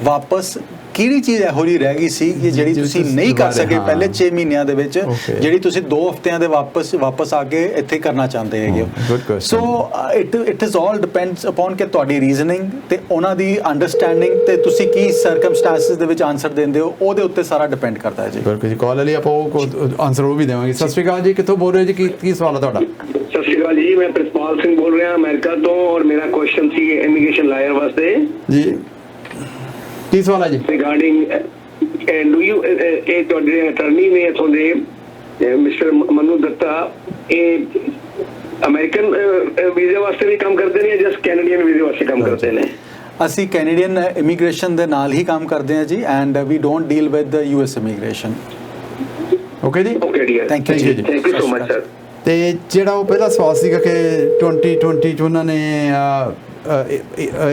ਵਾਪਸ ਕਿਹੜੀ ਚੀਜ਼ ਇਹੋ ਜਿਹੀ ਰਹਿ ਗਈ ਸੀ ਕਿ ਜਿਹੜੀ ਤੁਸੀਂ ਨਹੀਂ ਕਰ ਸਕੇ ਪਹਿਲੇ 6 ਮਹੀਨਿਆਂ ਦੇ ਵਿੱਚ ਜਿਹੜੀ ਤੁਸੀਂ 2 ਹਫ਼ਤਿਆਂ ਦੇ ਵਾਪਸ ਆ ਕੇ ਇੱਥੇ ਕਰਨਾ ਚਾਹੁੰਦੇ ਹੈਗੇ। So it is all depends upon ਕਿ ਤੁਹਾਡੀ ਰੀਜ਼ਨਿੰਗ ਤੇ ਉਹਨਾਂ ਦੀ ਅੰਡਰਸਟੈਂਡਿੰਗ ਤੇ ਤੁਸੀਂ ਕੀ ਸਰਕਮਸਟੈਂਸਸ ਦੇ ਵਿੱਚ ਆਨਸਰ ਦਿੰਦੇ ਹੋ ਉਹਦੇ ਉੱਤੇ ਸਾਰਾ ਡਿਪੈਂਡ ਕਰਦਾ ਹੈ ਜੀ। ਬਿਲਕੁਲ ਜੀ, ਕਾਲ ਲਈ ਆਪਾਂ ਉਹ ਆਨਸਰ ਉਹ ਵੀ ਦੇਵਾਂਗੇ। ਸਤਿ ਸ਼੍ਰੀ ਅਕਾਲ ਜੀ, ਕਿੱਥੋਂ ਬੋਲ ਰਹੇ ਜੀ, ਕੀ ਸਵਾਲ ਹੈ ਤੁਹਾਡਾ? ਸਤਿ ਸ਼੍ਰੀ ਅਕਾਲ ਜੀ, ਮੈਂ ਪ੍ਰਿਤਪਾਲ ਸਿੰਘ ਬੋਲ ਰਿਹਾ ਅਮਰੀਕਾ ਤੋਂ ਔਰ ਮੇਰਾ ਕੁਐਸਚਨ ਸੀ ਇਮੀਗ੍ਰੇਸ਼ਨ ਲਾਇਰ ਵਾਸਤੇ ਜੀ। ਕੀ ਸਵਾਲ ਹੈ ਜੀ? ਰਿਗਾਰਡਿੰਗ ਡੂ ਯੂ ਇਹ ਤੁਹਾਡੇ ਅਟਰਨੀ ਨੇ ਇਥੋਂ ਦੇ ਮਿਸਟਰ ਮਨੂ ਦੱਤਾ ਇਹ ਅਮਰੀਕਨ ਵੀਜ਼ੇ ਵਾਸਤੇ ਵੀ ਕੰਮ ਕਰਦੇ ਨੇ ਜਾਂ ਜਸਟ ਕੈਨੇਡੀਅਨ ਵੀਜ਼ੇ ਵਾਸਤੇ ਕੰਮ ਕਰਦੇ ਨੇ? ਅਸੀਂ ਕੈਨੇਡੀਅਨ ਇਮੀਗ੍ਰੇਸ਼ਨ ਦੇ ਨਾਲ ਹੀ ਕੰਮ ਕਰਦੇ ਹਾਂ ji and we don't deal with US immigration. Okay ji, okay dear, thank you ji, thank you so much sir. ਤੇ ਜਿਹੜਾ ਉਹ ਪਹਿਲਾ ਸਵਾਲ ਸੀਗਾ ਕਿ 2020 ਚ ਉਹਨਾਂ ਨੇ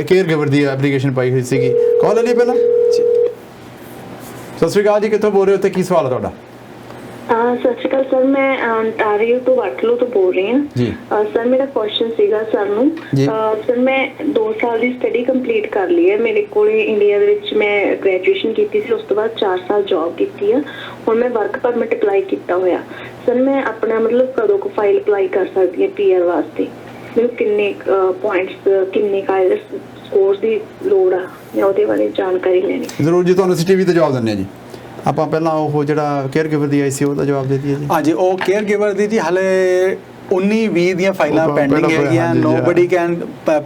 ਕੇਅਰ ਗਿਵਰ ਦੀ ਐਪਲੀਕੇਸ਼ਨ ਪਾਈ ਹੋਈ ਸੀਗੀ, ਕਾਲ ਲਈ ਪਹਿਲਾਂ। ਸਤਿ ਸ਼੍ਰੀ ਅਕਾਲ ਜੀ, ਕਿੱਥੋਂ ਬੋਲ ਰਹੇ ਹੋ ਤੇ ਕੀ ਸਵਾਲ ਹੈ ਤੁਹਾਡਾ? ਸਤਿ ਸ਼੍ਰੀ ਅਕਾਲ ਸਰ, ਮੈਂ ਅੰਟਾਰੀਓ ਤੋਂ ਵਾਟਰਲੂ ਤੋਂ ਬੋਲ ਰਹੀ ਹਾਂ। ਸਰ ਮੇਰਾ ਕੁਐਸਚਨ ਸੀਗਾ ਸਰ ਨੂੰ। ਸਰ ਮੈਂ 2 ਸਾਲ ਦੀ ਸਟੱਡੀ ਕੰਪਲੀਟ ਕਰ ਲਈ ਹੈ। ਮੇਰੇ ਕੋਲ ਇੰਡੀਆ ਦੇ ਵਿੱਚ ਮੈਂ ਗ੍ਰੈਜੂਏਸ਼ਨ ਕੀਤੀ ਸੀ, ਉਸ ਤੋਂ ਬਾਅਦ 4 ਸਾਲ ਜੌਬ ਕੀਤੀ ਆ। ਹੁਣ ਮੈਂ ਵਰਕ ਪਰਮਿਟ ਅਪਲਾਈ ਕੀਤਾ ਹੋਇਆ। ਸਰ ਮੈਂ ਆਪਣਾ ਮਤਲਬ ਕਦੋਂ ਕੁ ਫਾਈਲ ਅਪਲਾਈ ਕਰ ਸਕਦੀ ਹਾਂ PR ਵਾਸਤੇ? ਮੈਨੂੰ ਕਿੰਨੇ ਪੁਆਇੰਟਸ, ਕਿੰਨੇ ਕਾਇਲਸ ਸਕੋਰਸ ਦੀ ਲੋੜ ਆ, ਮੈਂ ਉਹਦੇ ਬਾਰੇ ਜਾਣਕਾਰੀ ਲੈਣੀ। ਜ਼ਰੂਰ ਜੀ, ਤੁਹਾਨੂੰ ਅਸੀਂ TV ਤੇ ਜਵਾਬ ਦਿੰਦੇ ਹਾਂ ਜੀ। ਆਪਾਂ ਪਹਿਲਾਂ ਉਹ ਜਿਹੜਾ ਕੇਅਰ ਗਿਵਰ ਦੀ ਆਈ ਸੀ ਉਹਦਾ ਜਵਾਬ ਦੇ ਦਈਏ ਜੀ। ਹਾਂਜੀ, ਉਹ ਕੇਅਰ ਗਿਵਰ ਦੀ ਜੀ ਹਲੇ 19-20 ਦੀਆਂ ਫਾਈਲਾਂ ਪੈਂਡਿੰਗ ਹੈਗੀਆਂ। ਨੋਬਡੀ ਕੈਨ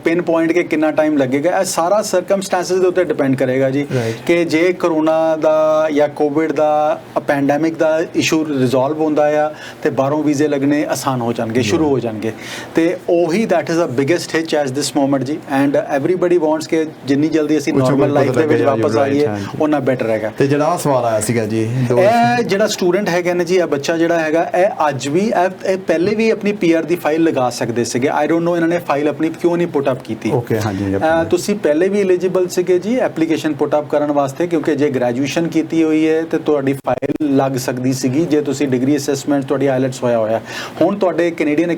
ਪਿਨ ਪੁਆਇੰਟ ਕਿ ਕਿੰਨਾ ਟਾਈਮ ਲੱਗੇਗਾ। ਇਹ ਸਾਰਾ ਸਰਕਮਸਟੈਂਸਸ ਦੇ ਉੱਤੇ ਡਿਪੈਂਡ ਕਰੇਗਾ ਜੀ ਕਿ ਜੇ ਕਰੋਨਾ ਦਾ ਜਾਂ ਕੋਵਿਡ ਦਾ ਪੈਂਡੈਮਿਕ ਦਾ ਇਸ਼ੂ ਰਿਜ਼ੋਲਵ ਹੁੰਦਾ ਆ ਤੇ ਬਾਹਰੋਂ ਵੀਜ਼ੇ ਲੱਗਣੇ ਆਸਾਨ ਹੋ ਜਾਣਗੇ, ਸ਼ੁਰੂ ਹੋ ਜਾਣਗੇ। ਤੇ ਉਹੀ that is a biggest hitch at this moment ਜੀ। ਐਂਡ ਐਵਰੀਬਡੀ ਵਾਂਟਸ ਕਿ ਜਿੰਨੀ ਜਲਦੀ ਅਸੀਂ ਨਾਰਮਲ ਲਾਈਫ ਦੇ ਵਿੱਚ ਵਾਪਸ ਆਈਏ ਉਹਨਾਂ ਬੈਟਰ ਹੈਗਾ। ਤੇ ਜਿਹੜਾ ਸਵਾਲ ਆਇਆ ਸੀਗਾ ਜੀ, ਇਹ ਜਿਹੜਾ ਸਟੂਡੈਂਟ ਹੈਗਾ ਨੇ ਜੀ, ਇਹ ਬੱਚਾ ਜਿਹੜਾ ਹੈਗਾ, ਇਹ ਅੱਜ ਵੀ ਇਹ ਪਹਿਲੇ ਵੀ ਆਪਣੀ PR ਦੀ ਫਾਈਲ ਲਗਾ ਸਕਦੇ ਸੀਗੇ। ਆਈ ਡੋਨਟ ਨੋ ਇਹਨਾਂ ਨੇ ਫਾਈਲ ਆਪਣੀ ਕਿਉਂ ਨਹੀਂ ਪੁੱਟ ਅਪ ਕੀਤੀ। ਓਕੇ, ਹਾਂਜੀ। ਤੁਸੀਂ ਪਹਿਲੇ ਵੀ ਐਲੀਜੀਬਲ ਸੀਗੇ ਜੀ ਐਪਲੀਕੇਸ਼ਨ ਪੁੱਟ ਅਪ ਕਰਨ ਵਾਸਤੇ, ਕਿਉਂਕਿ ਜੇ ਗ੍ਰੈਜੂਏਸ਼ਨ ਕੀਤੀ ਹੋਈ ਹੈ ਤੇ ਤੁਹਾਡੀ ਫਾਈਲ ਲੱਗ ਸਕਦੀ ਸੀਗੀ ਜੇ ਤੁਸੀਂ ਡਿਗਰੀ ਅਸੈਸਮੈਂਟ ਤੁਹਾਡੀ ਆਈਲੈਟਸ ਹੋਇਆ। ਹੁਣ ਤੁਹਾਡੇ ਕੈਨੇਡੀਅਨ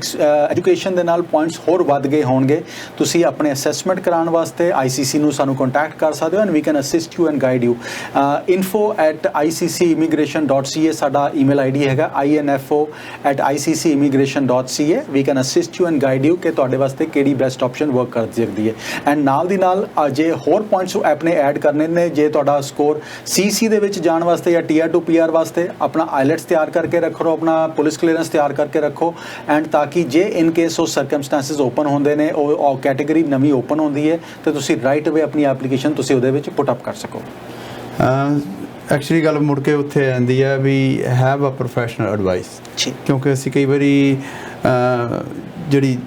ਐਜੂਕੇਸ਼ਨ ਦੇ ਨਾਲ ਪੁਆਇੰਟਸ ਹੋਰ ਵੱਧ ਗਏ ਹੋਣਗੇ। ਤੁਸੀਂ ਆਪਣੇ ਅਸੈਸਮੈਂਟ ਕਰਾਉਣ ਵਾਸਤੇ ICC ਨੂੰ ਸਾਨੂੰ ਕੰਟੈਕਟ ਕਰ ਸਕਦੇ ਹੋ and we can assist you and guide you. info@iccimmigration.ca ਸਾਡਾ ਈਮੇਲ ID ਹੈਗਾ, info@iccimmigration.ca। We can assist you and guide you ਕਿ ਤੁਹਾਡੇ ਵਾਸਤੇ ਕਿਹੜੀ ਬੈਸਟ ਆਪਸ਼ਨ ਵਰਕ ਕਰ ਸਕਦੀ ਹੈ। ਐਂਡ ਨਾਲ ਦੀ ਨਾਲ ਜੇ ਹੋਰ ਪੁਆਇੰਟਸ ਆਪਣੇ ਐਡ ਕਰਨੇ ਨੇ, ਜੇ ਤੁਹਾਡਾ ਸਕੋਰ CC ਦੇ ਵਿੱਚ ਜਾਣ ਵਾਸਤੇ ਜਾਂ Tier 2 PR ਵਾਸਤੇ ਆਪਣਾ ਆਈਲੈਟਸ ਤਿਆਰ ਕਰਕੇ ਰੱਖੋ, ਆਪਣਾ ਪੁਲਿਸ ਕਲੀਅਰੈਂਸ ਤਿਆਰ ਕਰਕੇ ਰੱਖੋ। ਐਂਡ ਤਾਂ ਕਿ ਜੇ ਇਨ ਕੇਸ ਉਹ ਸਰਕਮਸਟੈਂਸਸ ਓਪਨ ਹੁੰਦੇ ਨੇ, ਉਹ ਕੈਟੇਗਰੀ ਨਵੀਂ ਓਪਨ ਹੁੰਦੀ ਹੈ ਤੇ ਤੁਸੀਂ ਰਾਈਟ ਅਵੇ ਆਪਣੀ ਐਪਲੀਕੇਸ਼ਨ ਤੁਸੀਂ ਉਹਦੇ ਵਿੱਚ ਪੁੱਟ ਅਪ ਕਰ ਸਕੋ। ਐਕਚੁਅਲੀ ਗੱਲ ਮੁੜ ਕੇ ਉੱਥੇ ਆਉਂਦੀ ਹੈ we have a professional advice, ਕਿਉਂਕਿ ਅਸੀਂ ਕਈ ਵਾਰੀ ਜਿਹੜੀ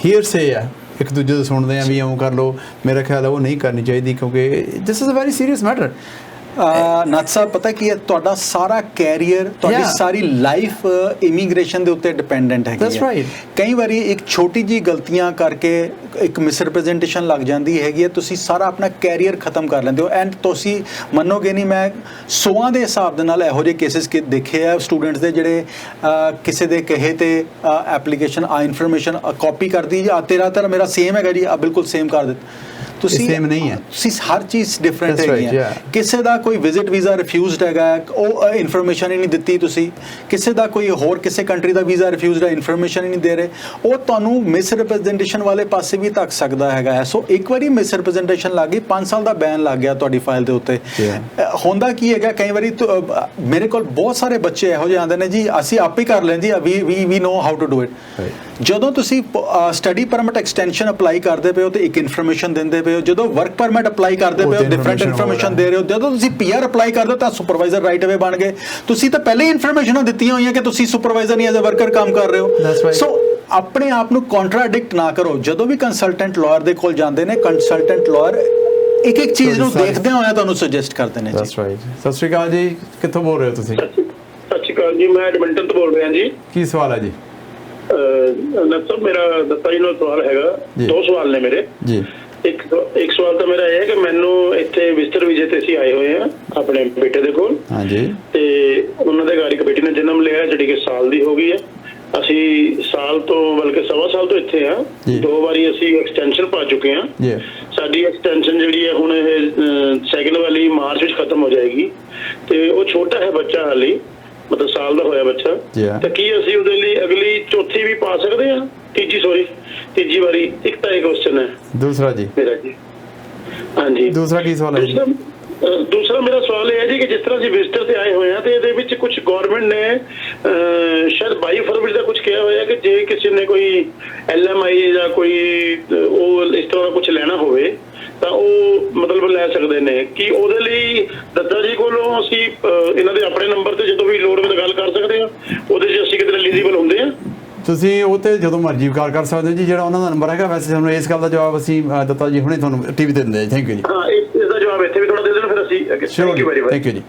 ਹੀਅਰਸੇ ਆ ਇੱਕ ਦੂਜੇ ਤੋਂ ਸੁਣਦੇ ਆ ਵੀ ਇਉਂ ਕਰ ਲਓ, ਮੇਰਾ ਖਿਆਲ ਹੈ ਉਹ ਨਹੀਂ ਕਰਨੀ ਚਾਹੀਦੀ, ਕਿਉਂਕਿ this is a very serious matter. Nath Sahib, ਪਤਾ ਕੀ ਹੈ, ਤੁਹਾਡਾ ਸਾਰਾ ਕੈਰੀਅਰ, ਤੁਹਾਡੀ ਸਾਰੀ ਲਾਈਫ ਇਮੀਗ੍ਰੇਸ਼ਨ ਦੇ ਉੱਤੇ ਡਿਪੈਂਡੈਂਟ ਹੈਗੀ ਹੈ। ਕਈ ਵਾਰੀ ਇੱਕ ਛੋਟੀ ਜੀ ਗਲਤੀਆਂ ਕਰਕੇ ਇੱਕ ਮਿਸਰਿਪਰੈਜ਼ੈਂਟੇਸ਼ਨ ਲੱਗ ਜਾਂਦੀ ਹੈਗੀ ਹੈ, ਤੁਸੀਂ ਸਾਰਾ ਆਪਣਾ ਕੈਰੀਅਰ ਖਤਮ ਕਰ ਲੈਂਦੇ ਹੋ। ਐਂਡ ਤੁਸੀਂ ਮੰਨੋਗੇ ਨਹੀਂ, ਮੈਂ 100 ਦੇ ਹਿਸਾਬ ਦੇ ਨਾਲ ਇਹੋ ਜਿਹੇ ਕੇਸਿਸ ਦੇਖੇ ਆ ਸਟੂਡੈਂਟਸ ਦੇ, ਜਿਹੜੇ ਕਿਸੇ ਦੇ ਕਹੇ ਤੇ ਐਪਲੀਕੇਸ਼ਨ ਇਨਫੋਰਮੇਸ਼ਨ ਕਾਪੀ ਕਰਦੀ, ਤੇਰਾ ਮੇਰਾ ਸੇਮ ਹੈਗਾ ਜੀ, ਬਿਲਕੁਲ ਸੇਮ ਕਰ ਦਿੱਤਾ। ਤੁਸੀਂ ਸੇਮ ਨਹੀਂ ਹੈ, ਤੁਸੀਂ ਹਰ ਚੀਜ਼ ਡਿਫਰੈਂਟ ਹੈਗੀ ਹੈ। ਕਿਸੇ ਦਾ ਕੋਈ ਵਿਜ਼ਿਟ ਵੀਜ਼ਾ ਰਿਫਿਊਜ਼ਡ ਹੈਗਾ, ਉਹ ਇਨਫੋਰਮੇਸ਼ਨ ਹੀ ਨਹੀਂ ਦਿੱਤੀ ਤੁਸੀਂ। ਕਿਸੇ ਦਾ ਕੋਈ ਹੋਰ ਕਿਸੇ ਕੰਟਰੀ ਦਾ ਵੀਜ਼ਾ ਰਿਫਿਊਜ਼ਡ ਹੈ, ਇਨਫੋਰਮੇਸ਼ਨ ਹੀ ਨਹੀਂ ਦੇ ਰਹੇ, ਉਹ ਤੁਹਾਨੂੰ ਮਿਸਰਿਪਰੈਜ਼ੈਂਟੇਸ਼ਨ ਵਾਲੇ ਪਾਸੇ ਵੀ ਧੱਕ ਸਕਦਾ ਹੈਗਾ। ਸੋ ਇੱਕ ਵਾਰੀ ਮਿਸਰਿਪਰੈਜ਼ੈਂਟੇਸ਼ਨ ਲੱਗ ਗਈ, 5 ਸਾਲ ਦਾ ਬੈਨ ਲੱਗ ਗਿਆ ਤੁਹਾਡੀ ਫਾਈਲ ਦੇ ਉੱਤੇ। ਹੁੰਦਾ ਕੀ ਹੈਗਾ, ਕਈ ਵਾਰੀ ਮੇਰੇ ਕੋਲ ਬਹੁਤ ਸਾਰੇ ਬੱਚੇ ਇਹੋ ਜਿਹੇ ਆਉਂਦੇ ਨੇ ਜੀ, ਅਸੀਂ ਆਪ ਹੀ ਕਰ ਲੈਂਦੇ ਜੀ, we know how to do it. ਜਦੋਂ ਤੁਸੀਂ ਸਟੱਡੀ ਪਰਮਿਟ ਐਕਸਟੈਂਸ਼ਨ ਅਪਲਾਈ ਕਰਦੇ ਪਏ ਹੋ ਤੇ ਇੱਕ ਇਨਫੋਰਮੇਸ਼ਨ ਦਿੰਦੇ ਪਏ ਹੋ, ਜਦੋਂ ਵਰਕ ਪਰਮਿਟ ਅਪਲਾਈ ਕਰਦੇ ਪਏ ਹੋ ਡਿਫਰੈਂਟ ਇਨਫੋਰਮੇਸ਼ਨ ਦੇ ਰਹੇ ਹੋ, ਜਦੋਂ ਤੁਸੀਂ PR ਅਪਲਾਈ ਕਰਦੇ ਹੋ ਤਾਂ ਸੁਪਰਵਾਈਜ਼ਰ ਰਾਈਟ ਅਵੇ ਬਣ ਗਏ। ਤੁਸੀਂ ਤਾਂ ਪਹਿਲੇ ਹੀ ਇਨਫੋਰਮੇਸ਼ਨਾਂ ਦਿੱਤੀਆਂ ਹੋਈਆਂ ਕਿ ਤੁਸੀਂ ਸੁਪਰਵਾਈਜ਼ਰ ਨਹੀਂ, ਐਜ਼ ਅ ਵਰਕਰ ਕੰਮ ਕਰ ਰਹੇ ਹੋ। ਸੋ ਆਪਣੇ ਆਪ ਨੂੰ ਕੰਟਰਾਡਿਕਟ ਨਾ ਕਰੋ। ਜਦੋਂ ਵੀ ਕੰਸਲਟੈਂਟ ਲਾਇਰ ਦੇ ਕੋਲ ਜਾਂਦੇ ਨੇ, ਕੰਸਲਟੈਂਟ ਲਾਇਰ ਇੱਕ ਚੀਜ਼ ਨੂੰ ਦੇਖਦੇ ਹੋਇਆ ਤੁਹਾਨੂੰ ਸੁਜੈਸਟ ਕਰਦੇ ਨੇ। That's right. ਸਤਿ ਸ਼੍ਰੀ ਅਕਾਲ ਜੀ, ਕਿੱਥੋਂ ਬੋਲ ਰਹੇ ਹੋ ਤੁਸੀਂ? ਸਤਿ ਸ਼੍ਰੀ ਅਕਾਲ ਜੀ, ਮੈਂ ਐਡਮਿੰਟਨ ਤੋਂ ਬੋਲ ਰਿਹਾ ਜੀ। ਕੀ ਸਵਾਲ ਹੈ ਜੀ? ਸਰ ਮੇਰਾ ਦੱਤਾ ਜੀ ਨਾਲ ਸਵਾਲ ਹੈਗਾ, 2 ਸਵਾਲ ਨੇ ਮੇਰੇ ਜੀ। ਇੱਕ ਸਵਾਲ ਤਾਂ ਮੇਰਾ ਇਹ ਹੈ ਕਿ ਮੈਨੂੰ ਇੱਥੇ ਵਿਜ਼ਟਰ ਵੀਜ਼ੇ ਤੇ ਅਸੀਂ ਆਏ ਹੋਏ ਆ ਆਪਣੇ ਬੇਟੇ ਦੇ ਕੋਲ। ਹਾਂਜੀ। ਤੇ ਉਹਨਾਂ ਦੇ ਘਰ ਇੱਕ ਬੇਟੀ ਨੇ ਜਨਮ ਲਿਆ, ਜਿਹੜੀ ਕਿ ਸਾਲ ਦੀ ਹੋ ਗਈ ਹੈ। ਅਸੀਂ ਸਾਲ ਤੋਂ ਬਲਕਿ 1.25 ਸਾਲ ਤੋਂ ਇੱਥੇ ਆ। 2 ਵਾਰੀ ਅਸੀਂ ਐਕਸਟੈਂਸ਼ਨ ਪਾ ਚੁੱਕੇ ਆ। ਸਾਡੀ ਐਕਸਟੈਂਸ਼ਨ ਜਿਹੜੀ ਹੈ ਹੁਣ ਇਹ ਸੈਕਿੰਡ ਵਾਲੀ ਮਾਰਚ ਵਿੱਚ ਖਤਮ ਹੋ ਜਾਏਗੀ। ਤੇ ਉਹ ਛੋਟਾ ਹੈ ਬੱਚਾ, ਹਾਲੇ ਮਤਲਬ ਸਾਲ ਦਾ ਹੋਇਆ ਬੱਚਾ। ਤਾਂ ਕੀ ਅਸੀਂ ਉਹਦੇ ਲਈ ਅਗਲੀ ਚੌਥੀ ਵੀ ਪਾ ਸਕਦੇ ਆ? ਤੀਜੀ ਵਾਰੀ? ਇੱਕ ਤਾਂ ਇਹ ਕੁਐਸਚਨ ਹੈ। ਦੂਸਰਾ ਜੀ ਮੇਰਾ ਜੀ, ਹਾਂਜੀ ਦੂਸਰਾ ਕੀ ਸਵਾਲ ਹੈ? ਦੂਸਰਾ ਮੇਰਾ ਸਵਾਲ ਇਹ ਹੈ ਜੀ ਕਿ ਜਿਸ ਤਰ੍ਹਾਂ ਅਸੀਂ ਵਿਜ਼ਟਰ ਤੇ ਆਏ ਹੋਏ ਆ ਤੇ ਇਹਦੇ ਵਿੱਚ ਕੁਝ ਗਵਰਨਮੈਂਟ ਨੇ ਸ਼ਾਇਦ 22 ਫਰਵਰੀ ਦਾ ਕੁਝ ਕਿਹਾ ਹੋਇਆ ਕਿ ਜੇ ਕਿਸੇ ਨੇ ਕੋਈ LMI ਜਾਂ ਕੋਈ ਉਹ ਇਸ ਤਰ੍ਹਾਂ ਦਾ ਕੁਝ ਲੈਣਾ ਹੋਵੇ ਤਾਂ ਉਹ ਮਤਲਬ ਲੈ ਸਕਦੇ ਨੇ। ਕਿ ਉਹਦੇ ਲਈ ਦੱਤਾ ਜੀ ਕੋਲੋਂ ਅਸੀਂ ਇਹਨਾਂ ਦੇ ਆਪਣੇ ਨੰਬਰ ਤੇ ਜਦੋਂ ਵੀ ਲੋੜ ਹੋਵੇ ਤਾਂ ਗੱਲ ਕਰ ਸਕਦੇ ਆ, ਉਹਦੇ 'ਚ ਅਸੀਂ ਕਿਤੇ ਐਲੀਜੀਬਲ ਹੁੰਦੇ ਆ? ਤੁਸੀਂ ਉਹ ਤੇ ਜਦੋਂ ਮਰਜ਼ੀ ਕਾਲ ਕਰ ਸਕਦੇ ਹੋ ਜੀ, ਜਿਹੜਾ ਉਹਨਾਂ ਦਾ ਨੰਬਰ ਹੈਗਾ। ਵੈਸੇ ਸਾਨੂੰ ਇਸ ਗੱਲ ਦਾ ਜਵਾਬ ਅਸੀਂ ਦਿੱਤਾ ਜੀ, ਹੁਣੇ ਤੁਹਾਨੂੰ TV ਤੇ ਦਿੰਦੇ ਆ। ਥੈਂਕ ਯੂ ਜੀ। ਹਾਂ, ਇਸ ਦਾ ਜਵਾਬ ਇੱਥੇ ਵੀ ਥੋੜਾ ਦੇ ਦੇਣਾ ਫਿਰ ਅਸੀਂ। Thank you very much. Thank you ਜੀ।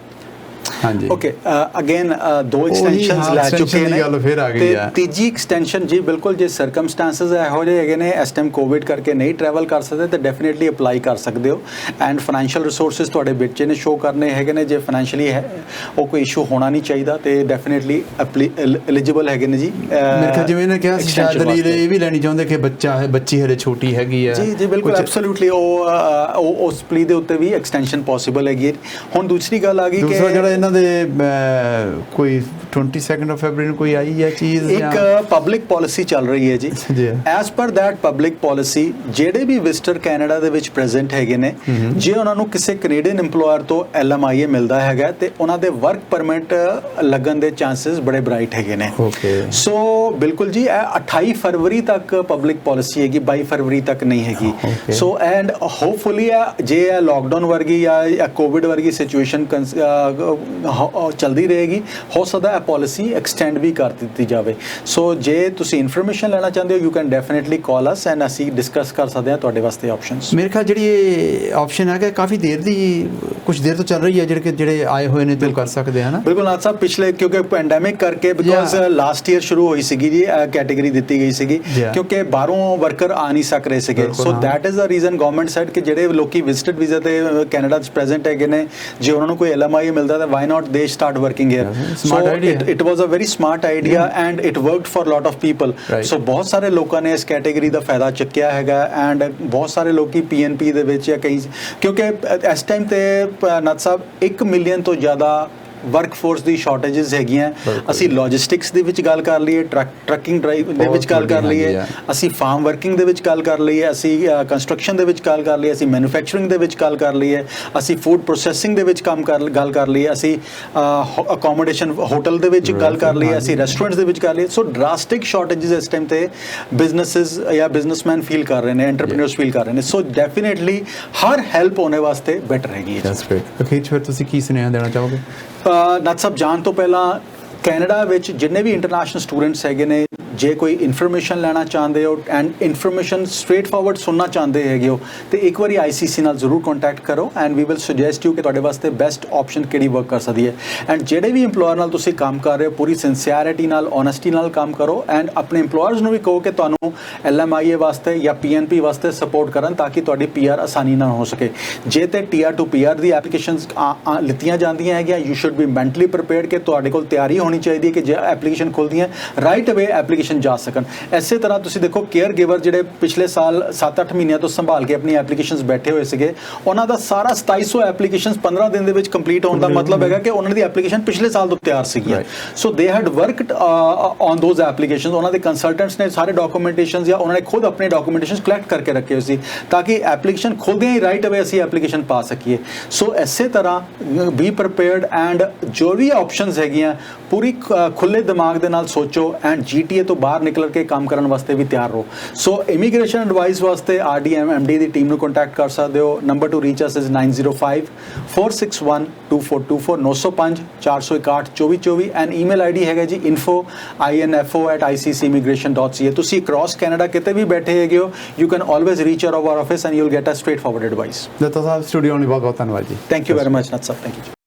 ਹਾਂਜੀ ਓਕੇ ਅਗੇਨ ਦੋ ਐਕਸਟੈਂਸ਼ਨਸ ਲੈ ਚੁੱਕੇ ਨੇ ਗੱਲ ਫਿਰ ਆ ਗਈ ਤੇ ਹੈ ਤੀਜੀ ਐਕਸਟੈਂਸ਼ਨ ਜੀ ਬਿਲਕੁਲ ਜੇ ਸਰਕਮਸਟੈਂਸਸ ਇਹੋ ਜਿਹੇ ਹੈਗੇ ਨੇ ਇਸ ਟਾਈਮ ਕੋਵਿਡ ਕਰਕੇ ਨਹੀਂ ਟਰੈਵਲ ਕਰ ਸਕਦੇ ਤੇ ਡੈਫੀਨਿਟਲੀ ਅਪਲਾਈ ਕਰ ਸਕਦੇ ਹੋ ਐਂਡ ਫਾਈਨੈਂਸ਼ੀਅਲ ਰਿਸੋਰਸਸ ਤੁਹਾਡੇ ਬੱਚੇ ਨੇ ਸ਼ੋ ਕਰਨੇ ਹੈਗੇ ਨੇ ਜੇ ਫਾਈਨੈਂਸ਼ੀਅਲੀ ਹੈ ਉਹ ਕੋਈ ਇਸ਼ੂ ਹੋਣਾ ਨਹੀਂ ਚਾਹੀਦਾ ਤੇ ਡੈਫੀਨਿਟਲੀ ਐਲੀਜੀਬਲ ਹੈਗੇ ਨੇ ਜੀ ਮੇਰੇ ਖਿਆਲ ਜਿਵੇਂ ਇਹਨੇ ਕਿਹਾ ਸੀ ਸ਼ਾਇਦ ਦਲੀਲ ਇਹ ਵੀ ਲੈਣੀ ਚਾਹੁੰਦੇ ਕਿ ਬੱਚਾ ਹੈ ਬੱਚੀ ਹਲੇ ਛੋਟੀ ਹੈਗੀ ਹੈ ਜੀ ਜੀ ਬਿਲਕੁਲ ਐਬਸੋਲੂਟਲੀ ਉਹ ਉਸ ਪਲੀ ਦੇ ਉੱਤੇ ਵੀ ਐਕਸਟੈਂਸ਼ਨ ਪੋਸੀਬਲ ਹੈਗੀ ਹੈ ਹੁਣ ਦੂਸਰੀ ਗੱਲ ਆ ਗਈ ਕਿ ਦੂਸਰਾ ਜਿਹੜਾ ਇਹਨਾਂ ਦੇ ਕੋਈ 22 ਫਰਵਰੀ ਨੂੰ ਕੋਈ ਆਈ ਹੈ ਚੀਜ਼ ਇੱਕ ਪਬਲਿਕ ਪਾਲਿਸੀ ਚੱਲ ਰਹੀ ਹੈ G as per that public policy ਜਿਹੜੇ ਵੀ ਵਿਜ਼ਟਰ ਕੈਨੇਡਾ ਦੇ ਵਿੱਚ ਪ੍ਰੈਜ਼ੈਂਟ ਹੈਗੇ ਨੇ ਜੇ ਉਹਨਾਂ ਨੂੰ ਕਿਸੇ ਕੈਨੇਡੀਅਨ EMPLOYER ਤੋਂ LMIA ਮਿਲਦਾ ਹੈਗਾ ਤੇ ਉਹਨਾਂ ਦੇ ਵਰਕ ਪਰਮਿਟ ਲੱਗਣ ਦੇ ਚਾਂਸਸ ਬੜੇ ਬ੍ਰਾਈਟ ਹੈਗੇ ਨੇ ਸੋ ਬਿਲਕੁਲ ਜੀ ਇਹ 28 ਫਰਵਰੀ ਤੱਕ ਪਬਲਿਕ ਪਾਲਿਸੀ ਹੈਗੀ 22 ਫਰਵਰੀ ਤੱਕ ਨਹੀਂ ਹੈਗੀ ਸੋ ਐਂਡ ਹੋਪਫੁਲੀ ਜੇ ਇਹ ਲਾਕਡਾਊਨ ਵਰਗੀ ਜਾਂ ਕੋਵਿਡ ਵਰਗੀ ਸਿਚੁਏਸ਼ਨ ਚੱਲਦੀ ਰਹੇਗੀ ਹੋ ਸਕਦਾ ਹੈ ਪਾਲਿਸੀ ਐਕਸਟੈਂਡ ਵੀ ਕਰ ਦਿੱਤੀ ਜਾਵੇ ਸੋ ਜੇ ਤੁਸੀਂ ਇਨਫੋਰਮੇਸ਼ਨ ਲੈਣਾ ਚਾਹੁੰਦੇ ਹੋ you can definitely call us and ਅਸੀਂ ਡਿਸਕਸ ਕਰ ਸਕਦੇ ਹਾਂ ਤੁਹਾਡੇ ਵਾਸਤੇ ਆਪਸ਼ਨਸ ਮੇਰੇ ਖਿਆਲ ਜਿਹੜੀ ਇਹ ਆਪਸ਼ਨ ਹੈਗਾ ਕਾਫੀ ਦੇਰ ਦੀ ਕੁਝ ਦੇਰ ਤੋਂ ਚੱਲ ਰਹੀ ਹੈ ਜਿਹੜੇ ਆਏ ਹੋਏ ਨੇ ਤੇ ਕਰ ਸਕਦੇ ਹਨ ਬਿਲਕੁਲ ਨਾਥ ਸਾਹਿਬ ਪਿਛਲੇ ਕਿਉਂਕਿ ਪੈਂਡੈਮਿਕ ਕਰਕੇ ਬਿਕੋਜ਼ ਲਾਸਟ ਈਅਰ ਸ਼ੁਰੂ ਹੋਈ ਸੀਗੀ ਜੀ ਕੈਟੇਗਰੀ ਦਿੱਤੀ ਗਈ ਸੀਗੀ ਕਿਉਂਕਿ ਬਾਹਰੋਂ ਵਰਕਰ ਆ ਨਹੀਂ ਸਕ ਰਹੇ ਸੀਗੇ so that is a reason government side ਕਿ ਜਿਹੜੇ ਲੋਕੀ ਵਿਜ਼ਿਟਡ ਵੀਜ਼ਾ ਤੇ ਕੈਨੇਡਾ 'ਚ ਪ੍ਰੈਜ਼ੈਂਟ ਹੈਗੇ ਨੇ ਜੇ ਉਹਨਾਂ ਨੂੰ ਕੋਈ LMIA ਮਿਲਦਾ ਤਾਂ why not they start working here so it was a very smart idea and it worked for lot of people so ਬਹੁਤ ਸਾਰੇ ਲੋਕਾਂ ਨੇ ਇਸ ਕੈਟੇਗਰੀ ਦਾ ਫਾਇਦਾ ਚੱਕਿਆ ਹੈਗਾ ਐਂਡ ਬਹੁਤ ਸਾਰੇ ਲੋਕੀ PNP ਦੇ ਵਿੱਚ ਜਾਂ ਕਈ ਕਿਉਂਕਿ ਇਸ ਟਾਈਮ ਤੇ ਨਾਥ ਸਾਹਿਬ 1 ਮਿਲੀਅਨ ਤੋਂ ਜ਼ਿਆਦਾ ਵਰਕਫੋਰਸ ਦੀ ਸ਼ਾਰਟੇजेस ਹੈਗੀਆਂ ਅਸੀਂ ਲੌਜਿਸਟਿਕਸ ਦੇ ਵਿੱਚ ਗੱਲ ਕਰ ਲਈਏ ਟਰੱਕਿੰਗ ਡਰਾਈਵ ਦੇ ਵਿੱਚ ਗੱਲ ਕਰ ਲਈਏ ਅਸੀਂ ਫਾਰਮ ਵਰਕਿੰਗ ਦੇ ਵਿੱਚ ਗੱਲ ਕਰ ਲਈਏ ਅਸੀਂ ਕੰਸਟਰਕਸ਼ਨ ਦੇ ਵਿੱਚ ਗੱਲ ਕਰ ਲਈਏ ਅਸੀਂ ਮੈਨੂਫੈਕਚਰਿੰਗ ਦੇ ਵਿੱਚ ਗੱਲ ਕਰ ਲਈਏ ਅਸੀਂ ਫੂਡ ਪ੍ਰੋਸੈਸਿੰਗ ਦੇ ਵਿੱਚ ਗੱਲ ਕਰ ਲਈਏ ਅਸੀਂ ਅਕੋਮੋਡੇਸ਼ਨ ਹੋਟਲ ਦੇ ਵਿੱਚ ਗੱਲ ਕਰ ਲਈਏ ਅਸੀਂ ਰੈਸਟੋਰੈਂਟਸ ਦੇ ਵਿੱਚ ਕਰ ਲਈਏ ਸੋ ਡਰਾਸਟਿਕ ਸ਼ਾਰਟੇजेस ਇਸ ਟਾਈਮ ਤੇ ਬਿਜ਼ਨੈਸਿਸ ਜਾਂ ਬਿਜ਼ਨਸਮੈਨ ਫੀਲ ਕਰ ਰਹੇ ਨੇ ਐਂਟਰਪ੍ਰੀਨਰਸ ਫੀਲ ਕਰ ਰਹੇ ਨੇ ਸੋ ਡੈਫੀਨਿਟਲੀ ਹਰ ਹੈਲਪ ਹੋਣੇ ਵਾਸਤੇ ਬੈਟਰ ਹੈਗੀ ਹੈ ਦੈਟਸ ਗ੍ਰੇਟ ਅਖੀਰ ਫਿਰ ਤੁਸੀਂ ਕੀ ਸੁਨੇਹਾ ਦੇਣਾ ਚਾਹੋਗੇ ਨਾਥ ਸਾਹਿਬ ਜਾਣ ਤੋਂ ਪਹਿਲਾਂ ਕੈਨੇਡਾ ਵਿੱਚ ਜਿੰਨੇ ਵੀ ਇੰਟਰਨੈਸ਼ਨਲ ਸਟੂਡੈਂਟਸ ਹੈਗੇ ਨੇ ਜੇ ਕੋਈ ਇਨਫੋਰਮੇਸ਼ਨ ਲੈਣਾ ਚਾਹੁੰਦੇ ਹੋ ਐਂਡ ਇਨਫੋਰਮੇਸ਼ਨ ਸਟ੍ਰੇਟ ਫਾਰਵਰਡ ਸੁਣਨਾ ਚਾਹੁੰਦੇ ਹੈਗੇ ਹੋ ਤੇ ਇੱਕ ਵਾਰੀ ICC ਨਾਲ ਜ਼ਰੂਰ ਕੰਟੈਕਟ ਕਰੋ and we will suggest you ਕਿ ਤੁਹਾਡੇ ਵਾਸਤੇ ਬੈਸਟ ਆਪਸ਼ਨ ਕਿਹੜੀ ਵਰਕ ਕਰ ਸਕਦੀ ਹੈ ਐਂਡ ਜਿਹੜੇ ਵੀ EMPLOYER ਨਾਲ ਤੁਸੀਂ ਕੰਮ ਕਰ ਰਹੇ ਹੋ ਪੂਰੀ ਸਿੰਸੀਅਰਿਟੀ ਨਾਲ ਓਨੈਸਟੀ ਨਾਲ ਕੰਮ ਕਰੋ ਐਂਡ ਆਪਣੇ EMPLOYERS ਨੂੰ ਵੀ ਕਹੋ ਕਿ ਤੁਹਾਨੂੰ LMIA ਵਾਸਤੇ ਜਾਂ PNP ਵਾਸਤੇ ਸਪੋਰਟ ਕਰਨ ਤਾਂ ਕਿ ਤੁਹਾਡੀ PR ਆਸਾਨੀ ਨਾਲ ਹੋ ਸਕੇ ਜੇ ਤੇ Tier 2 PR ਦੀ ਐਪਲੀਕੇਸ਼ਨਸ ਲਿੱਤੀਆਂ ਜਾਂਦੀਆਂ ਹੈਗੀਆਂ you should be mentally prepared ਕਿ ਤੁਹਾਡੇ ਕੋਲ ਤਿਆਰੀ ਹੋਣੀ ਚਾਹੀਦੀ ਹੈ ਕਿ ਜੇ ਐਪਲੀਕੇਸ਼ਨ ਖੁੱਲਦੀਆਂ ਰਾਈਟ ਅਵੇ ਐਪਲੀਕੇਸ਼ਨ ਜਾ ਸਕਣ ਇਸੇ ਤਰ੍ਹਾਂ ਤੁਸੀਂ ਦੇਖੋ ਕੇਅਰ ਗਿਵਰ ਜਿਹੜੇ ਪਿਛਲੇ ਸਾਲ 7-8 ਮਹੀਨਿਆਂ ਤੋਂ ਸੰਭਾਲ ਕੇ ਆਪਣੀ ਐਪਲੀਕੇਸ਼ਨਸ ਬੈਠੇ ਹੋਏ ਸੀਗੇ ਉਹਨਾਂ ਦਾ ਸਾਰਾ 2700 ਐਪਲੀਕੇਸ਼ਨਸ 15 ਦਿਨ ਦੇ ਵਿੱਚ ਕੰਪਲੀਟ ਹੋਣ ਦਾ ਮਤਲਬ ਹੈਗਾ ਕਿ ਉਹਨਾਂ ਦੀ ਐਪਲੀਕੇਸ਼ਨ ਪਿਛਲੇ ਸਾਲ ਤੋਂ ਤਿਆਰ ਸੀਗੀ ਸੋ ਦੇ head worked on those applications ਉਹਨਾਂ ਦੇ ਕੰਸਲਟੈਂਟਸ ਨੇ ਸਾਰੇ ਡਾਕੂਮੈਂਟੇਸ਼ਨਸ ਜਾਂ ਉਹਨਾਂ ਨੇ ਖੁਦ ਆਪਣੇ ਡਾਕੂਮੈਂਟੇਸ਼ਨਸ ਕਲੈਕਟ ਕਰਕੇ ਰੱਖੇ ਹੋਏ ਸੀ ਤਾਂ ਕਿ ਐਪਲੀਕੇਸ਼ਨ ਖੁੱਲਦਿਆਂ ਹੀ ਰਾਈਟ ਅਵੇ ਅਸੀਂ ਐਪਲੀਕੇਸ਼ਨ ਪਾ ਸਕੀਏ ਸੋ ਇਸੇ ਤਰ੍ਹਾਂ ਬੀ ਪ੍ਰੀਪੇਅਰਡ ਐਂਡ ਜੋ ਵੀ ਆਪਸ਼ਨਸ ਹੈਗੀਆਂ ਪੂਰੀ ਖੁੱਲੇ ਦਿਮਾਗ ਦੇ ਨਾਲ ਸੋਚੋ ਐਂਡ GTA ਤੋਂ ਬਾਹਰ ਨਿਕਲ ਕੇ ਕੰਮ ਕਰਨ ਵਾਸਤੇ ਵੀ ਤਿਆਰ ਰਹੋ ਸੋ ਇਮੀਗ੍ਰੇਸ਼ਨ ਐਡਵਾਈਸ ਵਾਸਤੇ RDMMD ਦੀ ਟੀਮ ਨੂੰ ਕੰਟੈਕਟ ਕਰ ਸਕਦੇ ਹੋ number to reach us is 9054612424 905 461 2424 and email ID ਹੈਗਾ ਜੀ info@iccimmigration.ca ਤੁਸੀਂ ਅਕ੍ਰੋਸ ਕੈਨੇਡਾ ਕਿਤੇ ਵੀ ਬੈਠੇ ਹੈਗੇ ਹੋ you can always reach our office and you will get a straightforward advice Datta Sahib studio ਲਈ ਬਹੁਤ ਬਹੁਤ ਧੰਨਵਾਦ ਜੀ thank you very much Nath Sahib thank you